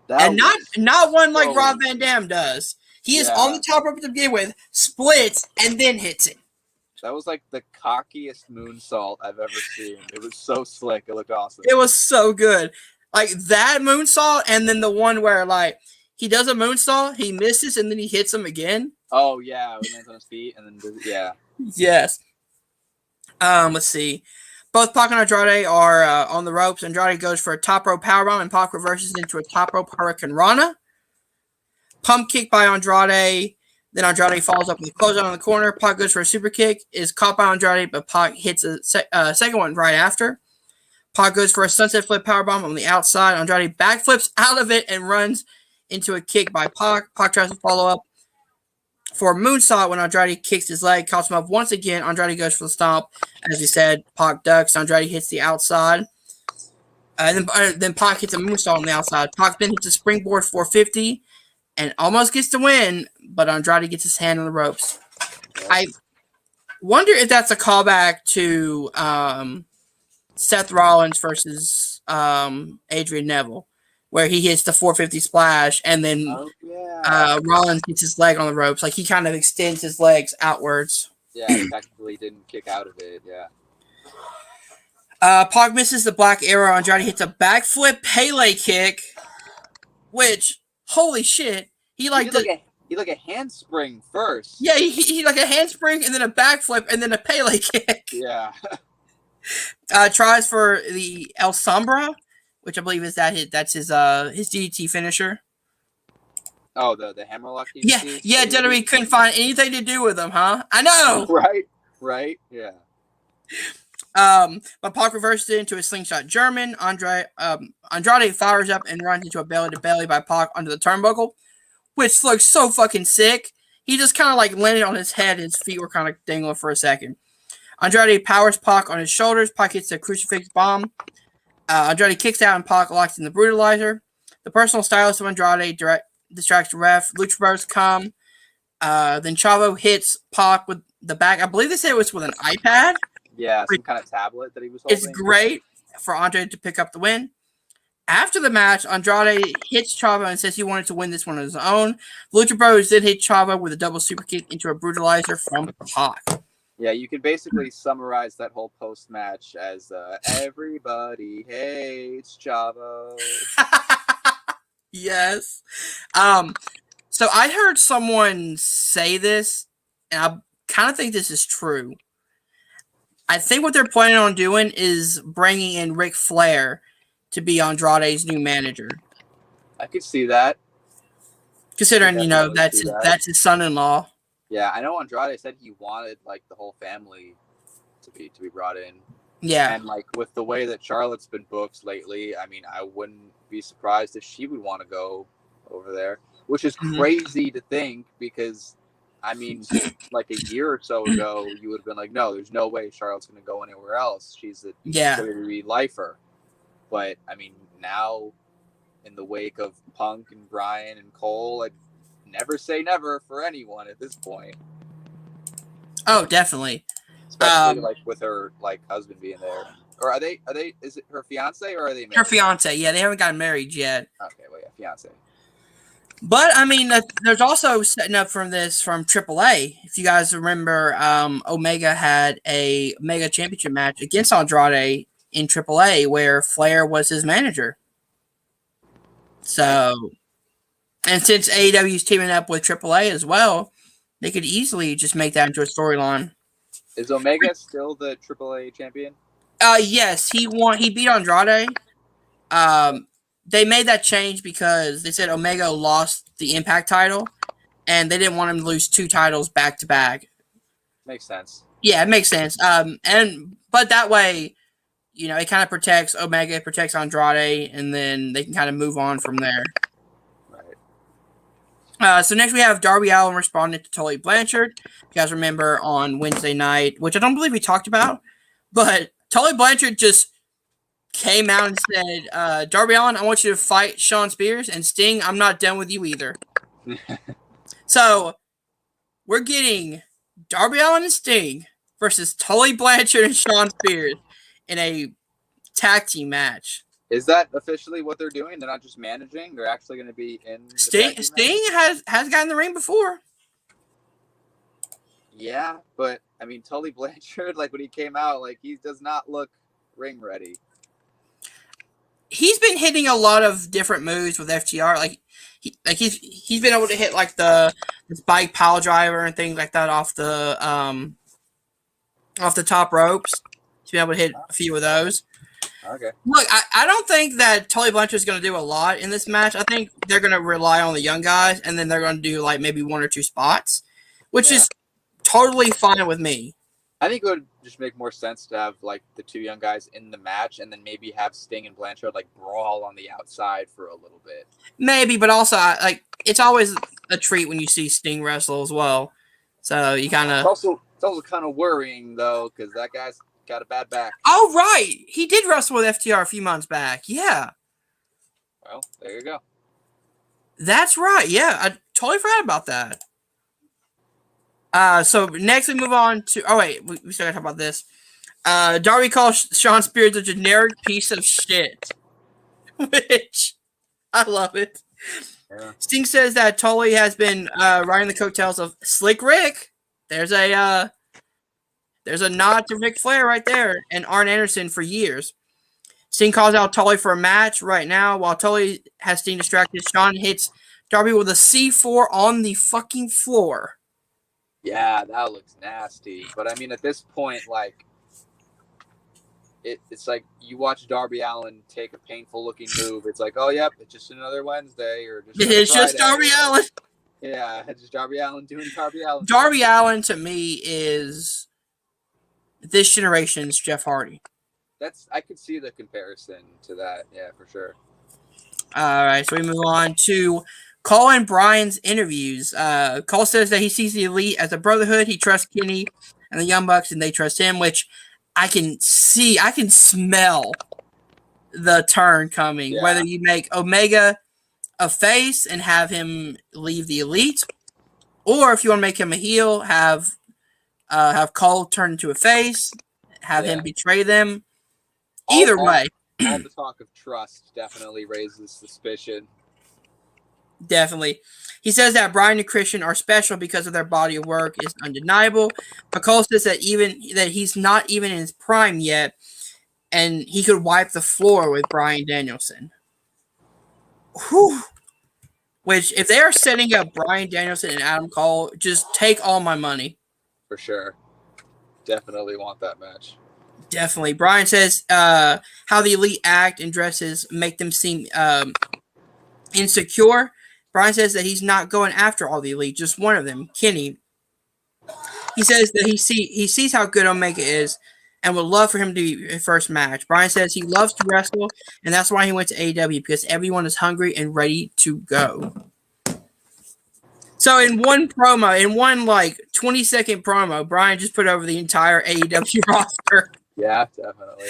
And not one like Rob Van Dam does. He is on the top rope to begin with, splits, and then hits it. That was like the cockiest moonsault I've ever seen. It was so slick. It looked awesome. It was so good. Like that moonsault, and then the one where like he does a moonsault, he misses, and then he hits him again. Oh yeah, he lands on his feet and then yeah. Yes. Let's see. Both Pac and Andrade are on the ropes. Andrade goes for a top rope powerbomb, and Pac reverses into a top rope Hurricane Rana. Pump kick by Andrade. Then Andrade falls up with a clothesline on the corner. Pac goes for a super kick, is caught by Andrade, but Pac hits a second one right after. Pac goes for a sunset flip powerbomb on the outside. Andrade backflips out of it and runs into a kick by Pac. Pac tries to follow up for a moonsault when Andrade kicks his leg, cuts him up once again. Andrade goes for the stomp. As we said, Pac ducks. Andrade hits the outside. Then Pac hits a moonsault on the outside. Pac then hits a springboard 450 and almost gets the win, but Andrade gets his hand on the ropes. I wonder if that's a callback to Seth Rollins versus Adrian Neville, where he hits the 450 splash and then Rollins gets his leg on the ropes. Like he kind of extends his legs outwards. Yeah, he technically didn't kick out of it. Yeah. Pac misses the black arrow. Andrade hits a backflip Pele kick, which holy shit, he like a handspring first. Yeah, he like a handspring and then a backflip and then a Pele kick. Yeah. Tries for the El Sombra, which I believe is that's his DDT finisher. Oh, the hammerlock DDT? Yeah, WWE couldn't find anything to do with him, huh? I know. Right, yeah. But Pac reverses it into a slingshot German. Andrade fires up and runs into a belly-to-belly by Pac under the turnbuckle, which looks so fucking sick. He just kind of like landed on his head and his feet were kind of dangling for a second. Andrade powers Pac on his shoulders. Pac hits a crucifix bomb. Andrade kicks out and Pac locks in the brutalizer. The personal stylist of Andrade distracts the ref. Lucha Bros come. Then Chavo hits Pac with the back. I believe they said it was with an iPad. Yeah, some kind of tablet that he was holding. It's great for Andrade to pick up the win. After the match, Andrade hits Chavo and says he wanted to win this one on his own. Lucha Bros then hit Chavo with a double super kick into a brutalizer from Pac. Yeah, you could basically summarize that whole post-match as everybody hates Chavo. Yes. So I heard someone say this, and I kind of think this is true. I think what they're planning on doing is bringing in Ric Flair to be Andrade's new manager. I could see that. Considering, that's his son-in-law. Yeah, I know Andrade said he wanted like the whole family to be brought in. Yeah. And like with the way that Charlotte's been booked lately, I mean, I wouldn't be surprised if she would want to go over there, which is crazy to think because I mean, like a year or so ago, you would have been like, no, there's no way Charlotte's going to go anywhere else. She's a WWE lifer. But, I mean, now, in the wake of Punk and Bryan and Cole, I'd never say never for anyone at this point. Oh, definitely. Especially, like, with her, like, husband being there. Or is it her fiance or are they married? Her fiance, yeah. They haven't gotten married yet. Okay, well, yeah, fiance. But, I mean, there's also setting up from AAA. If you guys remember, Omega had a Mega Championship match against Andrade in AAA where Flair was his manager. So, and since AEW is teaming up with AAA as well, they could easily just make that into a storyline. Is Omega still the AAA champion? Yes, he beat Andrade. They made that change because they said Omega lost the Impact title, and they didn't want him to lose two titles back to back. Makes sense. Yeah, it makes sense. But that way, it kind of protects Omega, protects Andrade, and then they can kind of move on from there. Right. So next we have Darby Allin responding to Tully Blanchard. You guys remember on Wednesday night, which I don't believe we talked about, but Tully Blanchard just came out and said, Darby Allin, I want you to fight Shawn Spears, and Sting, I'm not done with you either. So, we're getting Darby Allin and Sting versus Tully Blanchard and Shawn Spears in a tag team match. Is that officially what they're doing? They're not just managing? They're actually going to be in the Sting has gotten in the ring before. Yeah, but, I mean, Tully Blanchard, like, when he came out, like, he does not look ring ready. he's been hitting a lot of different moves with FTR. He's been able to hit like this bike pile driver and things like that off the top ropes. He's been able to hit a few of those. Okay. Look, I don't think that Tully Blanchard is going to do a lot in this match. I think they're going to rely on the young guys, and then they're going to do like maybe 1 or 2 spots, which is totally fine with me. I think it would just make more sense to have like the 2 young guys in the match, and then maybe have Sting and Blanchard like brawl on the outside for a little bit. Maybe, but also like it's always a treat when you see Sting wrestle as well. So you kind of It's also kind of worrying though, because that guy's got a bad back. Oh right, he did wrestle with FTR a few months back. Yeah. Well, there you go. That's right. Yeah, I totally forgot about that. So next we move on to. Oh wait, we still gotta talk about this. Darby calls Sean Spears a generic piece of shit, which I love it. Yeah. Sting says that Tully has been riding the coattails of Slick Rick. There's a nod to Ric Flair right there and Arn Anderson for years. Sting calls out Tully for a match right now. While Tully has Sting distracted, Sean hits Darby with a C4 on the fucking floor. Yeah, that looks nasty. But I mean, at this point, like, it's like you watch Darby Allin take a painful looking move. It's like, oh, yep, it's just another Wednesday or It's just Darby Allin. Yeah, it's just Darby Allin doing Darby Allin. Darby Allin to me is this generation's Jeff Hardy. I could see the comparison to that. Yeah, for sure. All right, so we move on to Cole and Brian's interviews. Cole says that he sees the Elite as a brotherhood. He trusts Kenny and the Young Bucks, and they trust him, which I can smell the turn coming. Yeah. Whether you make Omega a face and have him leave the Elite, or if you want to make him a heel, have Cole turn into a face, have him betray them. Either way. All the talk of trust definitely raises suspicion. Definitely. He says that Brian and Christian are special because of their body of work is undeniable. But Cole says that he's not even in his prime yet, and he could wipe the floor with Bryan Danielson. Whew. Which, if they are setting up Bryan Danielson and Adam Cole, just take all my money. For sure. Definitely want that match. Definitely. Brian says how the Elite act and dresses make them seem insecure. Brian says that he's not going after all the Elite, just one of them, Kenny. He says that he sees how good Omega is and would love for him to be his first match. Brian says he loves to wrestle, and that's why he went to AEW, because everyone is hungry and ready to go. So in one 20-second promo, Brian just put over the entire AEW roster. Yeah, definitely.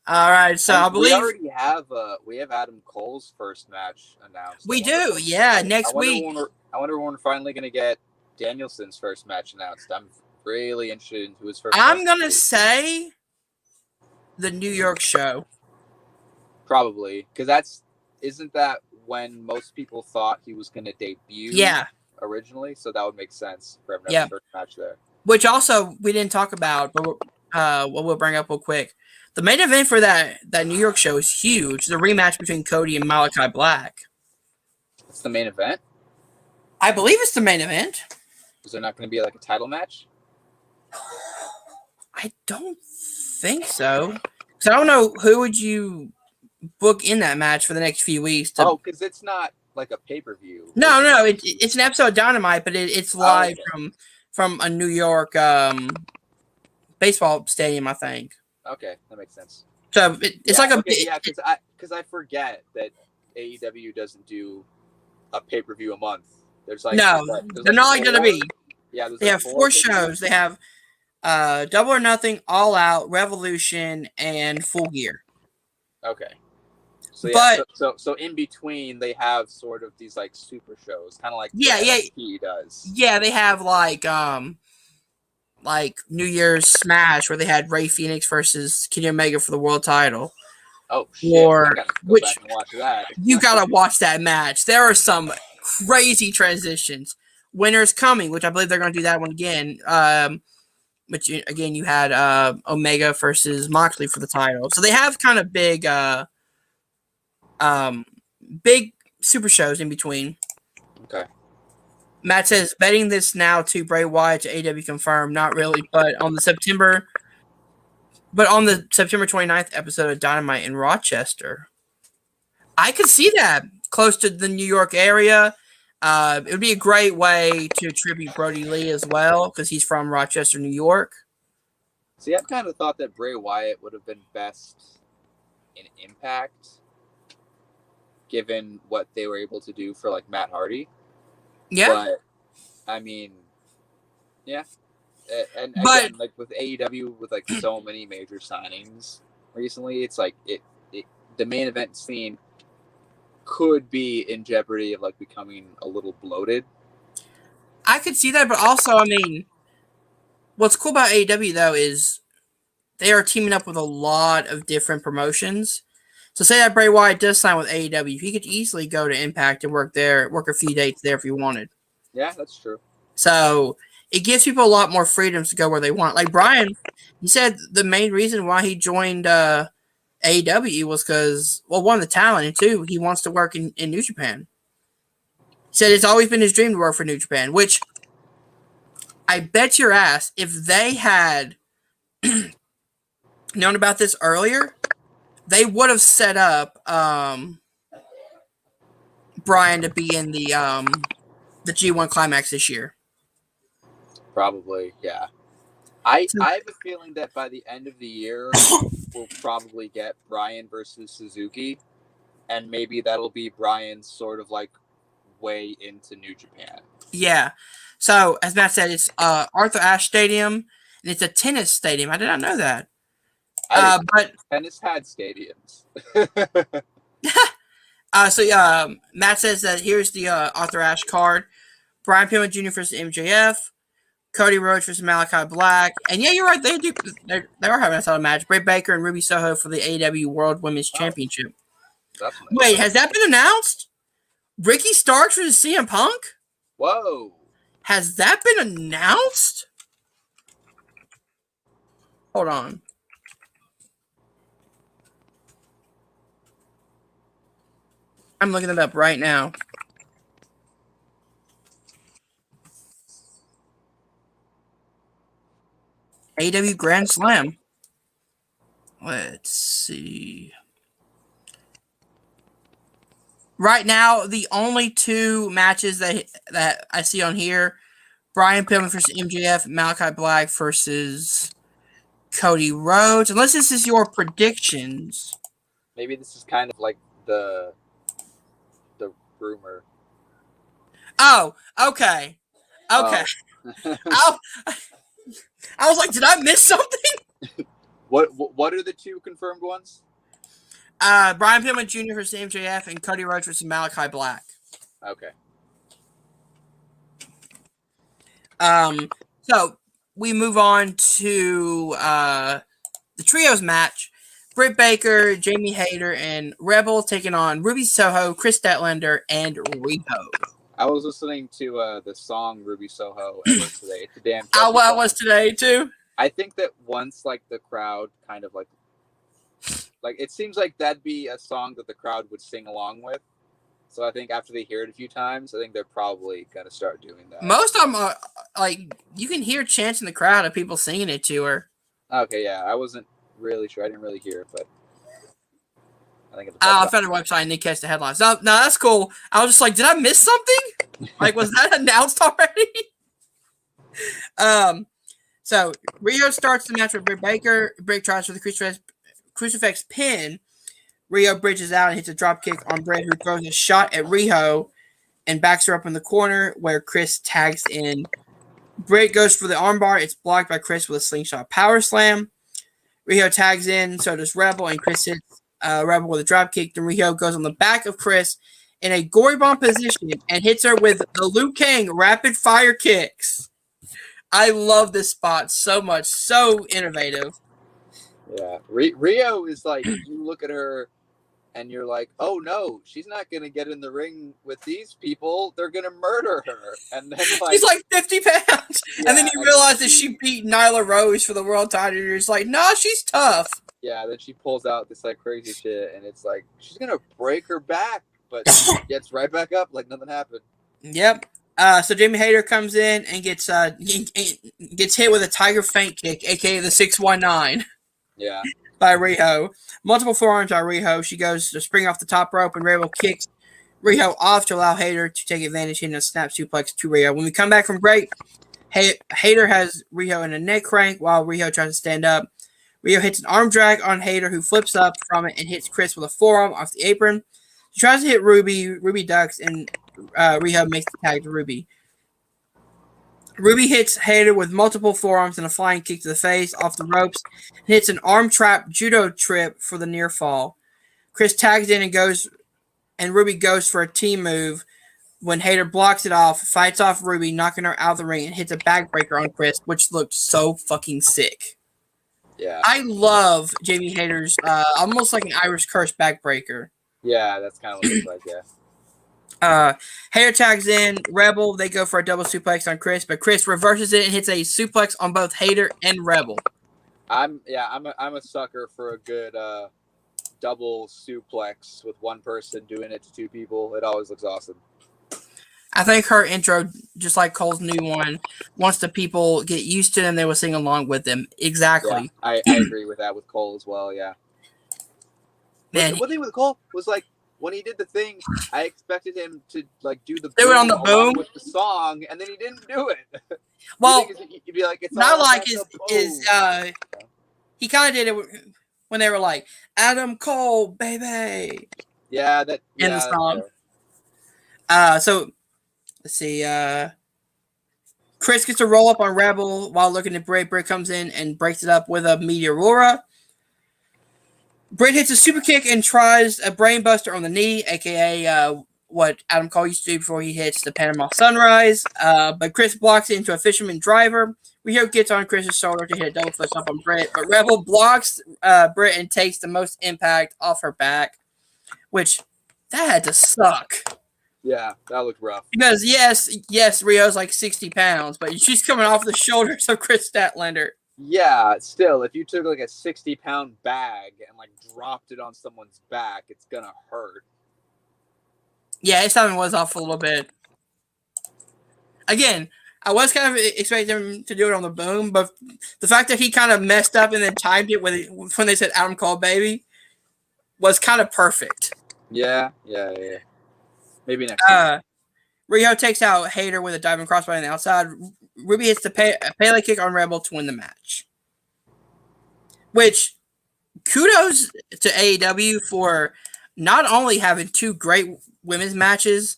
All right, so I believe we have Adam Cole's first match announced. We do, yeah, next week. I wonder when we're finally going to get Danielson's first match announced. I'm really interested in who his first. I'm gonna say the New York show. Probably, because isn't that when most people thought he was going to debut? Yeah. Originally, so that would make sense for him to have the first match there. Which also we didn't talk about, but what we'll bring up real quick. The main event for that New York show is huge. The rematch between Cody and Malachi Black. It's the main event? I believe it's the main event. Is there not going to be like a title match? I don't think so. Because I don't know who would you book in that match for the next few weeks. Because it's not like a pay-per-view. No, it's an episode of Dynamite, but it's live from a New York baseball stadium, I think. Okay, that makes sense. So it's like because I forget that AEW doesn't do a pay-per-view a month. There's like they're not like WWE. Yeah, they have 4 shows. They have Double or Nothing, All Out, Revolution, and Full Gear. Okay. So so in between they have sort of these like super shows, kind of like NXT does. Yeah, they have like New Year's Smash where they had Rey Fenix versus Kenny Omega for the world title. Oh shit! I gotta go back and watch that. You gotta watch that match. There are some crazy transitions. Winter's Coming, which I believe they're gonna do that one again. which again you had Omega versus Moxley for the title. So they have kind of big super shows in between. Okay. Matt says betting this now to Bray Wyatt to AEW confirmed. Not really, but on the September 29th episode of Dynamite in Rochester, I could see that close to the New York area. It would be a great way to tribute Brody Lee as well because he's from Rochester, New York. See, I've kind of thought that Bray Wyatt would have been best in Impact, given what they were able to do for like Matt Hardy. Yeah, but I mean, yeah, and again, like with AEW, with like so many major signings recently, it's like the main event scene could be in jeopardy of like becoming a little bloated. I could see that, but also, I mean, what's cool about AEW though is they are teaming up with a lot of different promotions. So say that Bray Wyatt does sign with AEW, he could easily go to Impact and work a few dates there if he wanted. Yeah, that's true. So it gives people a lot more freedoms to go where they want. Like Brian, he said the main reason why he joined AEW was because, well, one, the talent, and two, he wants to work in New Japan. He said it's always been his dream to work for New Japan, which I bet your ass, if they had known about this earlier, they would have set up Brian to be in the G1 Climax this year. Probably, yeah. I have a feeling that by the end of the year, we'll probably get Brian versus Suzuki, and maybe that'll be Brian's sort of like way into New Japan. Yeah. So, as Matt said, it's Arthur Ashe Stadium, and it's a tennis stadium. I did not know that. But tennis had stadiums. Matt says that here's the Arthur Ashe card. Brian Pilman Jr. versus MJF. Cody Roach versus Malachi Black. And yeah, you're right. They are having a solid match. Britt Baker and Ruby Soho for the AEW World Women's Championship. Wait, has that been announced? Ricky Starks versus CM Punk? Whoa. Has that been announced? Hold on. I'm looking it up right now. AEW Grand Slam. Let's see. Right now, the only two matches that I see on here, Brian Pillman versus MJF, Malachi Black versus Cody Rhodes. Unless this is your predictions. Maybe this is kind of like the rumor. Oh, okay. Okay. Oh. I was like, did I miss something? What are the two confirmed ones? Brian Pillman Jr. versus MJF and Cody Rhodes versus Malachi Black. Okay. So we move on to the trios match. Britt Baker, Jamie Hayter, and Rebel taking on Ruby Soho, Chris Statlander, and Riho. I was listening to the song Ruby Soho today. It's a damn. I was today too. I think that once like the crowd kind of like it seems like that'd be a song that the crowd would sing along with. So I think after they hear it a few times, I think they're probably gonna start doing that. Most of them are like you can hear chants in the crowd of people singing it to her. Okay, yeah, I wasn't really sure. I didn't really hear it, but I think I found her website and didn't catch the headlines. No, that's cool. I was just like, did I miss something? Like, was that announced already? So Riho starts the match with Britt Baker. Britt tries for the crucifix pin. Riho bridges out and hits a dropkick on Britt, who throws a shot at Riho and backs her up in the corner where Chris tags in. Britt goes for the armbar. It's blocked by Chris with a slingshot power slam. Riho tags in, so does Rebel, and Chris hits Rebel with a dropkick. Then Riho goes on the back of Chris in a gory bomb position and hits her with the Liu Kang rapid fire kicks. I love this spot so much. So innovative. Yeah. Riho is like, you look at her and you're like, oh no, she's not gonna get in the ring with these people. They're gonna murder her. And then she's like 50 pounds, and then you realize that she beat Nyla Rose for the world title. You're just like, nah, she's tough. Yeah, then she pulls out this like crazy shit, and it's like she's gonna break her back, but she gets right back up like nothing happened. Yep. So Jamie Hayter comes in and gets hit with a tiger feint kick, aka the 619. Yeah. By Riho. Multiple forearms by Riho. She goes to spring off the top rope, and Riho kicks Riho off to allow Hayter to take advantage in a snap suplex to Riho. When we come back from break, Hayter has Riho in a neck crank while Riho tries to stand up. Riho hits an arm drag on Hayter, who flips up from it and hits Chris with a forearm off the apron. She tries to hit Ruby. Ruby ducks, and Riho makes the tag to Ruby. Ruby hits Hayter with multiple forearms and a flying kick to the face off the ropes, and hits an arm trap judo trip for the near fall. Chris tags in and Ruby goes for a team move when Hayter blocks it off, fights off Ruby, knocking her out of the ring, and hits a backbreaker on Chris, which looked so fucking sick. Yeah. I love Jamie Hayter's almost like an Irish curse backbreaker. Yeah, that's kind of what it's like, yeah. Hayter tags in Rebel. They go for a double suplex on Chris, but Chris reverses it and hits a suplex on both Hayter and Rebel. I'm a sucker for a good double suplex with one person doing it to two people. It always looks awesome. I think her intro, just like Cole's new one, once the people get used to them, they will sing along with them. Exactly. Yeah, I agree with that with Cole as well, yeah. Man, one thing with Cole was like, when he did the thing, I expected him to like do the boom on the boom with the song, and then he didn't do it. Well, he'd be like, it's not like he kind of did it when they were like, Adam Cole, baby. Yeah, that in the song. So let's see. Chris gets a roll up on Rebel while looking at Britt. Britt comes in and breaks it up with a Meteorora. Britt hits a super kick and tries a brainbuster on the knee, aka what Adam Cole used to do before he hits the Panama Sunrise. But Chris blocks it into a fisherman driver. Riho gets on Chris's shoulder to hit a double fist up on Britt, but Rebel blocks Britt and takes the most impact off her back, which that had to suck. Yeah, that looked rough. Because yes, Rio's like 60 pounds, but she's coming off the shoulders of Chris Statlander. Yeah, still, if you took like a 60-pound bag and like dropped it on someone's back, it's gonna hurt. Yeah, his timing was off a little bit. Again, I was kind of expecting him to do it on the boom, but the fact that he kind of messed up and then timed it when they said Adam Cole baby was kind of perfect. Yeah. Maybe next time. Riho takes out Hayter with a diving crossbody on the outside. Ruby hits the Pele kick on Rebel to win the match. Which, kudos to AEW for not only having two great women's matches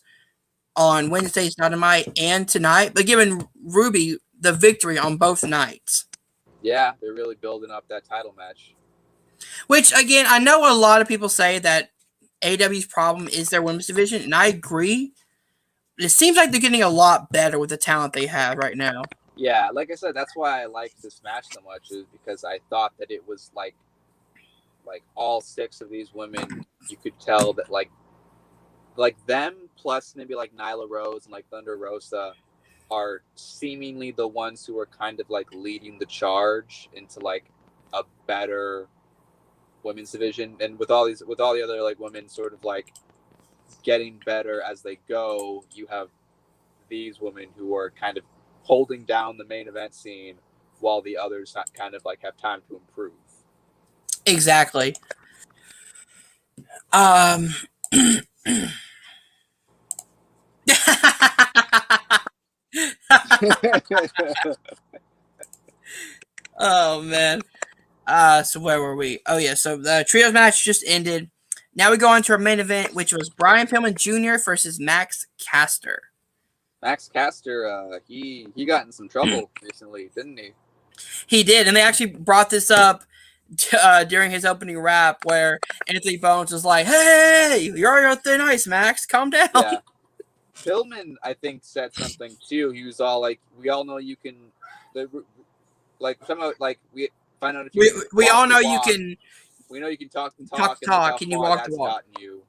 on Wednesday's Dynamite and tonight, but giving Ruby the victory on both nights. Yeah, they're really building up that title match. Which, again, I know a lot of people say that AEW's problem is their women's division, and I agree. It seems like they're getting a lot better with the talent they have right now. Yeah, like I said, that's why I liked this match so much, is because I thought that it was like all six of these women, you could tell that like them plus maybe like Nyla Rose and like Thunder Rosa are seemingly the ones who are kind of like leading the charge into like a better women's division. And with all the other like women sort of like getting better as they go, you have these women who are kind of holding down the main event scene while the others kind of like have time to improve. Exactly. Oh man. So where were we? Oh yeah, so the trios match just ended. Now we go on to our main event, which was Brian Pillman Jr. versus Max Caster. Max Caster, he got in some trouble recently, didn't he? He did, and they actually brought this up during his opening rap, where Anthony Bones was like, "Hey, you're on thin ice, Max. Calm down." Yeah. Pilman, I think, said something too. He was all like, "We all know you can, like, somehow, like, we find out if you we all know you can We know you can talk the Talk talk, the and look talk. how Can you far walk the that's walk? gotten you.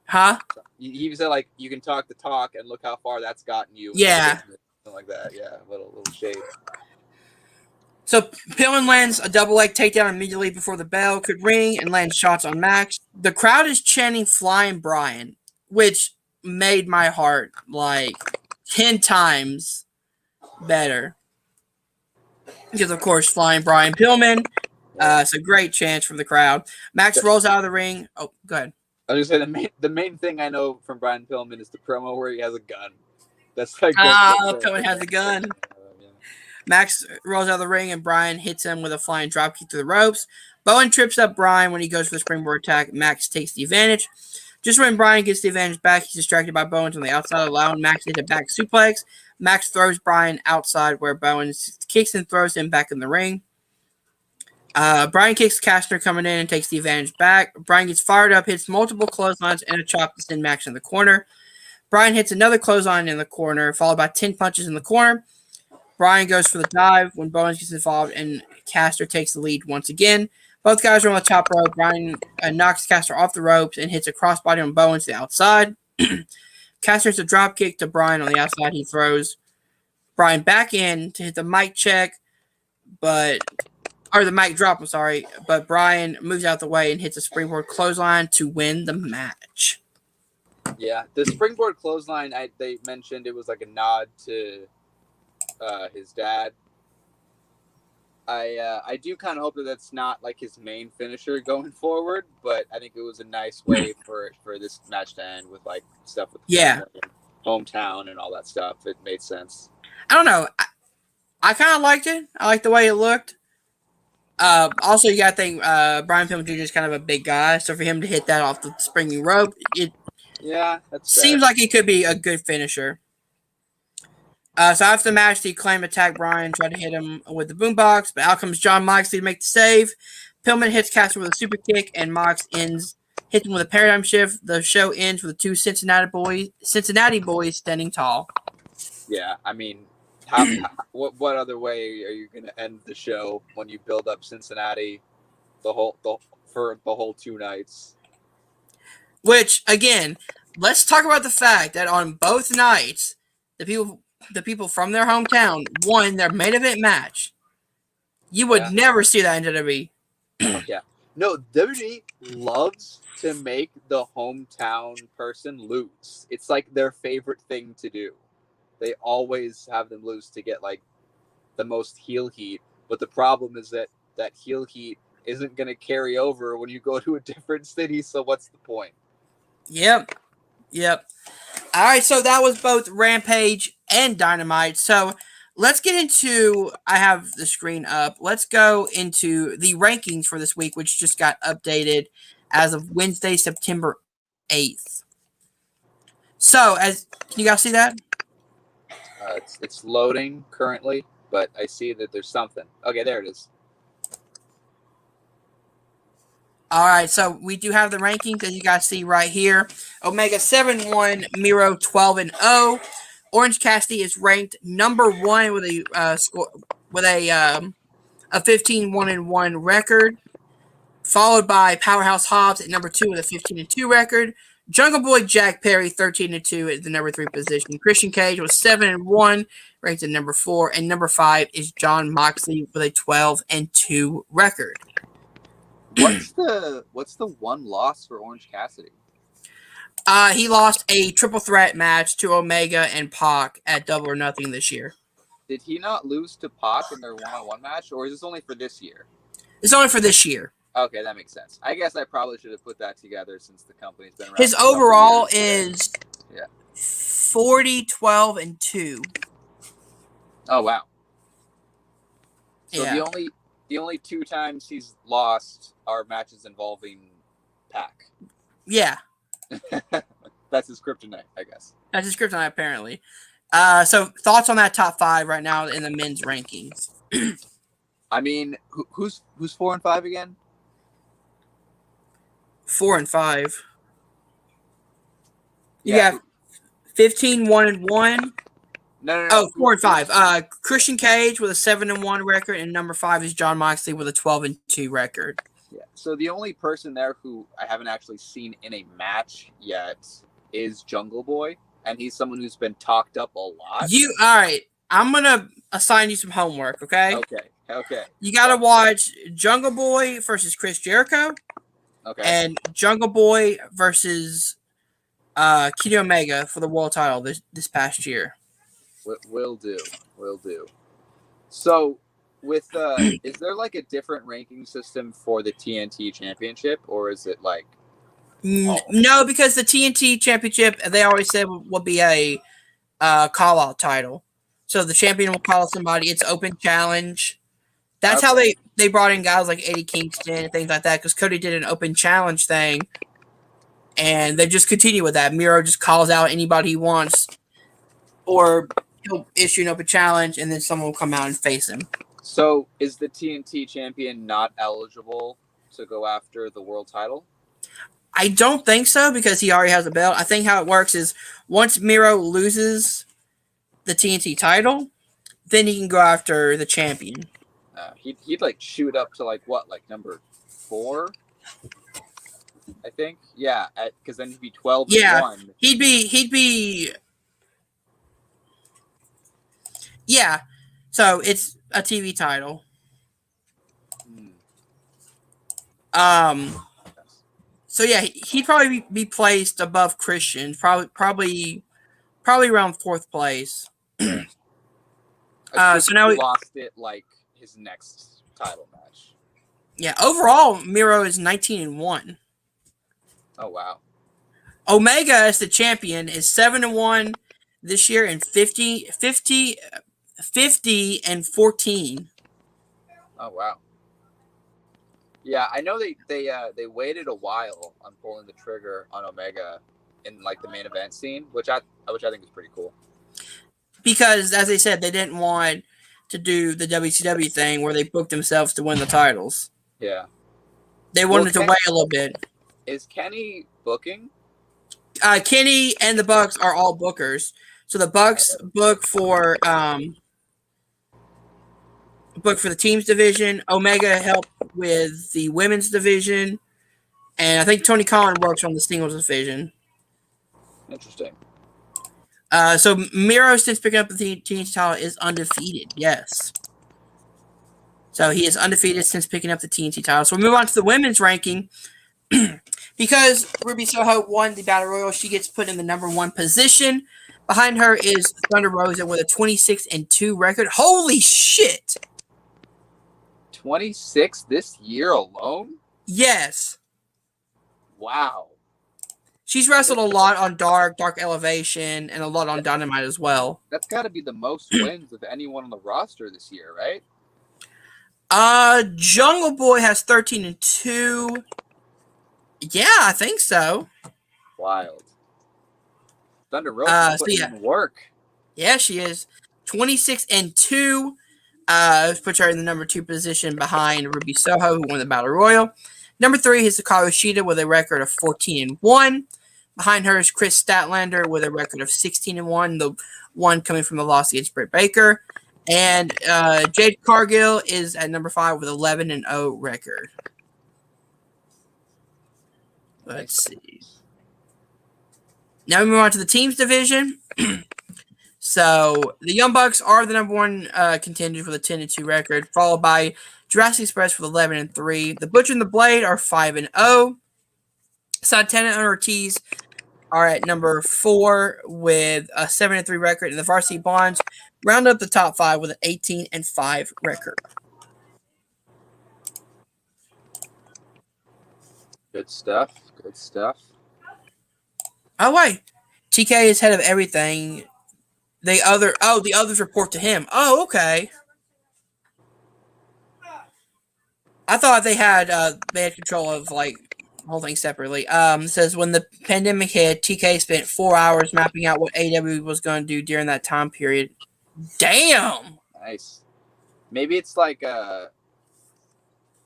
Huh? He said like you can talk the talk, and look how far that's gotten you. Yeah. Something like that. Yeah, little shade. So Pilman lands a double leg takedown immediately before the bell could ring and lands shots on Max. The crowd is chanting Flying Brian, which made my heart like 10 times better. Because, of course, Flying Brian Pillman. It's a great chance from the crowd. Max rolls out of the ring. Oh, go ahead. I was gonna say the main thing I know from Brian Pillman is the promo where he has a gun. That's like Pillman has a gun. Max rolls out of the ring and Brian hits him with a flying dropkick through the ropes. Bowen trips up Brian when he goes for the springboard attack. Max takes the advantage. Just when Brian gets the advantage back, he's distracted by Bowens on the outside, allowing Max to hit a back suplex. Max throws Brian outside where Bowens kicks and throws him back in the ring. Brian kicks Castner coming in and takes the advantage back. Brian gets fired up, hits multiple clotheslines and a chop to send Max in the corner. Brian hits another clothesline in the corner, followed by 10 punches in the corner. Brian goes for the dive when Bowens gets involved, and Caster takes the lead once again. Both guys are on the top rope. Brian knocks Caster off the ropes and hits a crossbody on Bowens to the outside. Caster hits a drop kick to Brian on the outside. He throws Brian back in to hit the mic check, or the mic drop, I'm sorry. But Brian moves out the way and hits a springboard clothesline to win the match. Yeah, the springboard clothesline, they mentioned it was like a nod to his dad. I do kind of hope that that's not like his main finisher going forward, but I think it was a nice way for this match to end with like stuff with hometown and all that stuff. It made sense. I don't know. I kind of liked it. I liked the way it looked. Also, you got to think Brian Pillman Jr. is kind of a big guy, so for him to hit that off the springing rope, it seems like it could be a good finisher. So after the match, the Acclaim attack Brian, tried to hit him with the boombox, but out comes John Moxley to make the save. Pillman hits Caster with a super kick, and Mox hits him with a paradigm shift. The show ends with the two Cincinnati boys standing tall. Yeah, I mean, what other way are you going to end the show when you build up Cincinnati for the whole 2 nights? Which, again, let's talk about the fact that on both nights, the people from their hometown won their main event match. You would never see that in WWE. Yeah. No, WWE loves to make the hometown person lose. It's like their favorite thing to do. They always have them lose to get like the most heel heat. But the problem is that heel heat isn't going to carry over when you go to a different city. So what's the point? Yep. All right, so that was both Rampage and Dynamite. So let's get into, I have the screen up. Let's go into the rankings for this week, which just got updated as of Wednesday, September 8th. So, can you guys see that? It's loading currently, but I see that there's something. Okay, there it is. All right, so we do have the rankings, as you guys see right here. Omega 7-1, Miro 12-0. Orange Cassidy is ranked number 1 with a score with a 15-1-1 record, followed by Powerhouse Hobbs at number 2 with a 15-2 record. Jungle Boy Jack Perry 13-2 at the number 3 position. Christian Cage was 7-1, ranked at number 4, and number 5 is John Moxley with a 12-2 record. What's the one loss for Orange Cassidy? He lost a triple threat match to Omega and Pac at Double or Nothing this year. Did he not lose to Pac in their one-on-one match, or is this only for this year? It's only for this year. Okay, that makes sense. I guess I probably should have put that together since the company's been around. His overall is 40-12-2. Oh wow! So yeah. The only 2 times he's lost are matches involving Pac. Yeah. That's his kryptonite, I guess. That's his kryptonite, apparently. So thoughts on that top 5 right now in the men's rankings? I mean, who's 4 and 5 again? 4 and 5. You got 15-1-1. No. Oh, 4 and 5. Christian Cage with a 7-1 record, and number 5 is John Moxley with a 12-2 record. Yeah. So the only person there who I haven't actually seen in a match yet is Jungle Boy, and he's someone who's been talked up a lot. All right. I'm gonna assign you some homework. Okay. Okay. You gotta watch Jungle Boy versus Chris Jericho. Okay. And Jungle Boy versus Kenny Omega for the world title this past year. Will do. So, with is there like a different ranking system for the TNT Championship, or is it like? No, because the TNT Championship, they always said will be a call out title. So the champion will call somebody. It's open challenge. That's how they brought in guys like Eddie Kingston and things like that, because Cody did an open challenge thing, and they just continue with that. Miro just calls out anybody he wants, or he'll issue an open challenge, and then someone will come out and face him. So is the TNT champion not eligible to go after the world title? I don't think so, because he already has a belt. I think how it works is once Miro loses the TNT title, then he can go after the champion. He'd like shoot up to like number 4, I think. Yeah, because then he'd be 12 and 1. He'd be. Yeah, so it's a TV title. So yeah, he'd probably be placed above Christian, probably around 4th place. So now he lost it like his next title match. Yeah, overall Miro is 19-1. Oh wow. Omega as the champion is 7-1 this year and 50 and 14. Oh wow. Yeah, I know they waited a while on pulling the trigger on Omega in like the main event scene, which I think is pretty cool. Because as they said, they didn't want to do the WCW thing where they booked themselves to win the titles. Yeah. They wanted to wait a little bit. Is Kenny booking? Kenny and the Bucks are all bookers. So the Bucks book for the teams division. Omega helped with the women's division, and I think Tony Khan works on the singles division. Interesting. So Miro, since picking up the TNT title, is undefeated. Yes. So he is undefeated since picking up the TNT title. So we move on to the women's ranking. Because Ruby Soho won the Battle Royal, she gets put in the number 1 position. Behind her is Thunder Rosa with a 26-2 record. Holy shit! 26 this year alone? Yes. Wow. She's wrestled a lot on Dark Elevation, and a lot on Dynamite as well. That's got to be the most wins of anyone on the roster this year, right? Jungle Boy has 13-2. Yeah, I think so. Wild. Thunder Rosa putting in work. Yeah, she is. 26-2. Puts her in the number 2 position behind Ruby Soho, who won the Battle Royal. Number 3 is Hikaru Shida with a record of 14-1. Behind her is Chris Statlander with a record of 16-1, the one coming from the loss against Britt Baker. And Jade Cargill is at number 5 with 11-0 record. Let's see. Now we move on to the teams division. So the Young Bucks are the number 1 contenders with a 10-2 record, followed by Jurassic Express with 11-3. The Butcher and the Blade are 5-0. Santana and Ortiz are at number 4 with a 7-3 record, and the Varsity Blondes round up the top 5 with an 18-5 record. Good stuff. Oh wait, TK is head of everything. The others report to him. Oh, okay. I thought they had control of like the whole thing separately. It says when the pandemic hit, TK spent 4 hours mapping out what AEW was going to do during that time period. Damn. Nice. Maybe it's like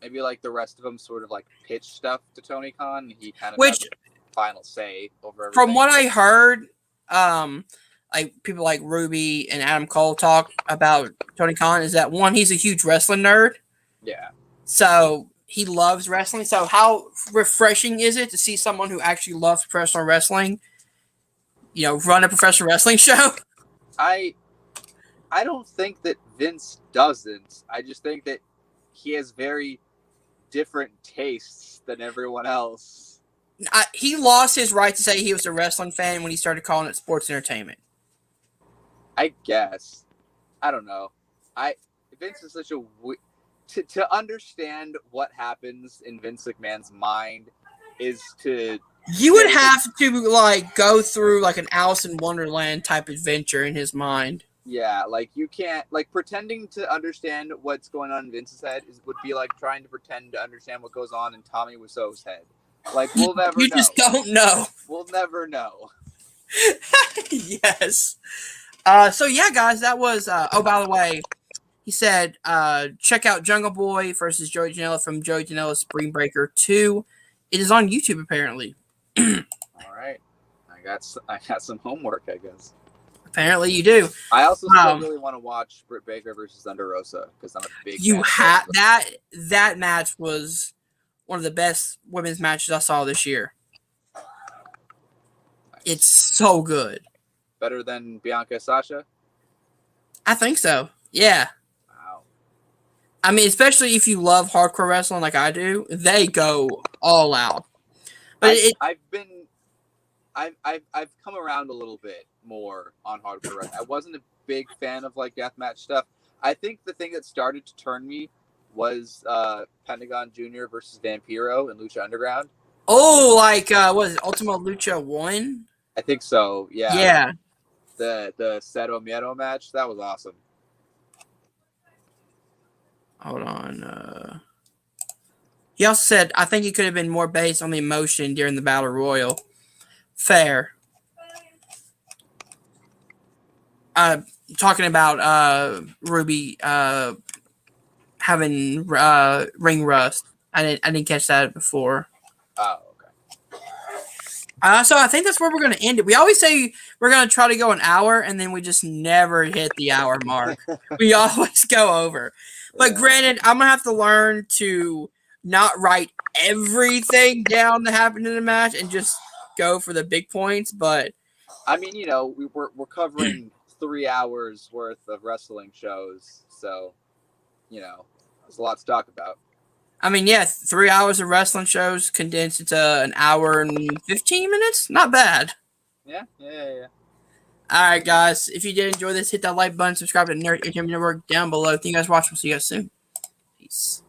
maybe like the rest of them sort of like pitch stuff to Tony Khan. And he kind of has the final say over everything. From what I heard, like people like Ruby and Adam Cole talk about Tony Khan is that one, he's a huge wrestling nerd. Yeah. So he loves wrestling. So how refreshing is it to see someone who actually loves professional wrestling, run a professional wrestling show? I don't think that Vince doesn't. I just think that he has very different tastes than everyone else. He lost his right to say he was a wrestling fan when he started calling it sports entertainment. I guess. I don't know. Vince is such a to understand what happens in Vince McMahon's mind is to. You would have to go through an Alice in Wonderland type adventure in his mind. Yeah, you can't pretending to understand what's going on in Vince's head would be like trying to pretend to understand what goes on in Tommy Wiseau's head. We'll never know. You just don't know. We'll never know. Yes. So yeah, guys, that was. Oh, by the way, he said, check out Jungle Boy versus Joey Janela from Joey Janela's Spring Breaker 2. It is on YouTube apparently. All right, I got some homework, I guess. Apparently, you do. I also still really want to watch Britt Baker versus Thunder Rosa because I'm a big. You had that match was one of the best women's matches I saw this year. Nice. It's so good. Better than Bianca Sasha? I think so. Yeah. Wow. I mean, especially if you love hardcore wrestling like I do, they go all out. But I've come around a little bit more on hardcore wrestling. I wasn't a big fan of deathmatch stuff. I think the thing that started to turn me was Pentagon Jr. versus Vampiro in Lucha Underground. Oh, what is it, Ultima Lucha 1? I think so, yeah. Yeah. The Cero Miedo match, that was awesome. Hold on. He also said, I think it could have been more based on the emotion during the Battle Royal. Fair. Talking about Ruby having ring rust. I didn't catch that before. Oh, so I think that's where we're going to end it. We always say we're going to try to go an hour, and then we just never hit the hour mark. We always go over. But granted, I'm going to have to learn to not write everything down that happened in the match and just go for the big points. But I mean, we're covering 3 hours worth of wrestling shows, so there's a lot to talk about. I mean, yeah, 3 hours of wrestling shows condensed into an hour and 15 minutes. Not bad. Yeah. All right, guys. If you did enjoy this, hit that like button, subscribe to Nerd Entertainment Network down below. Thank you guys for watching. We'll see you guys soon. Peace.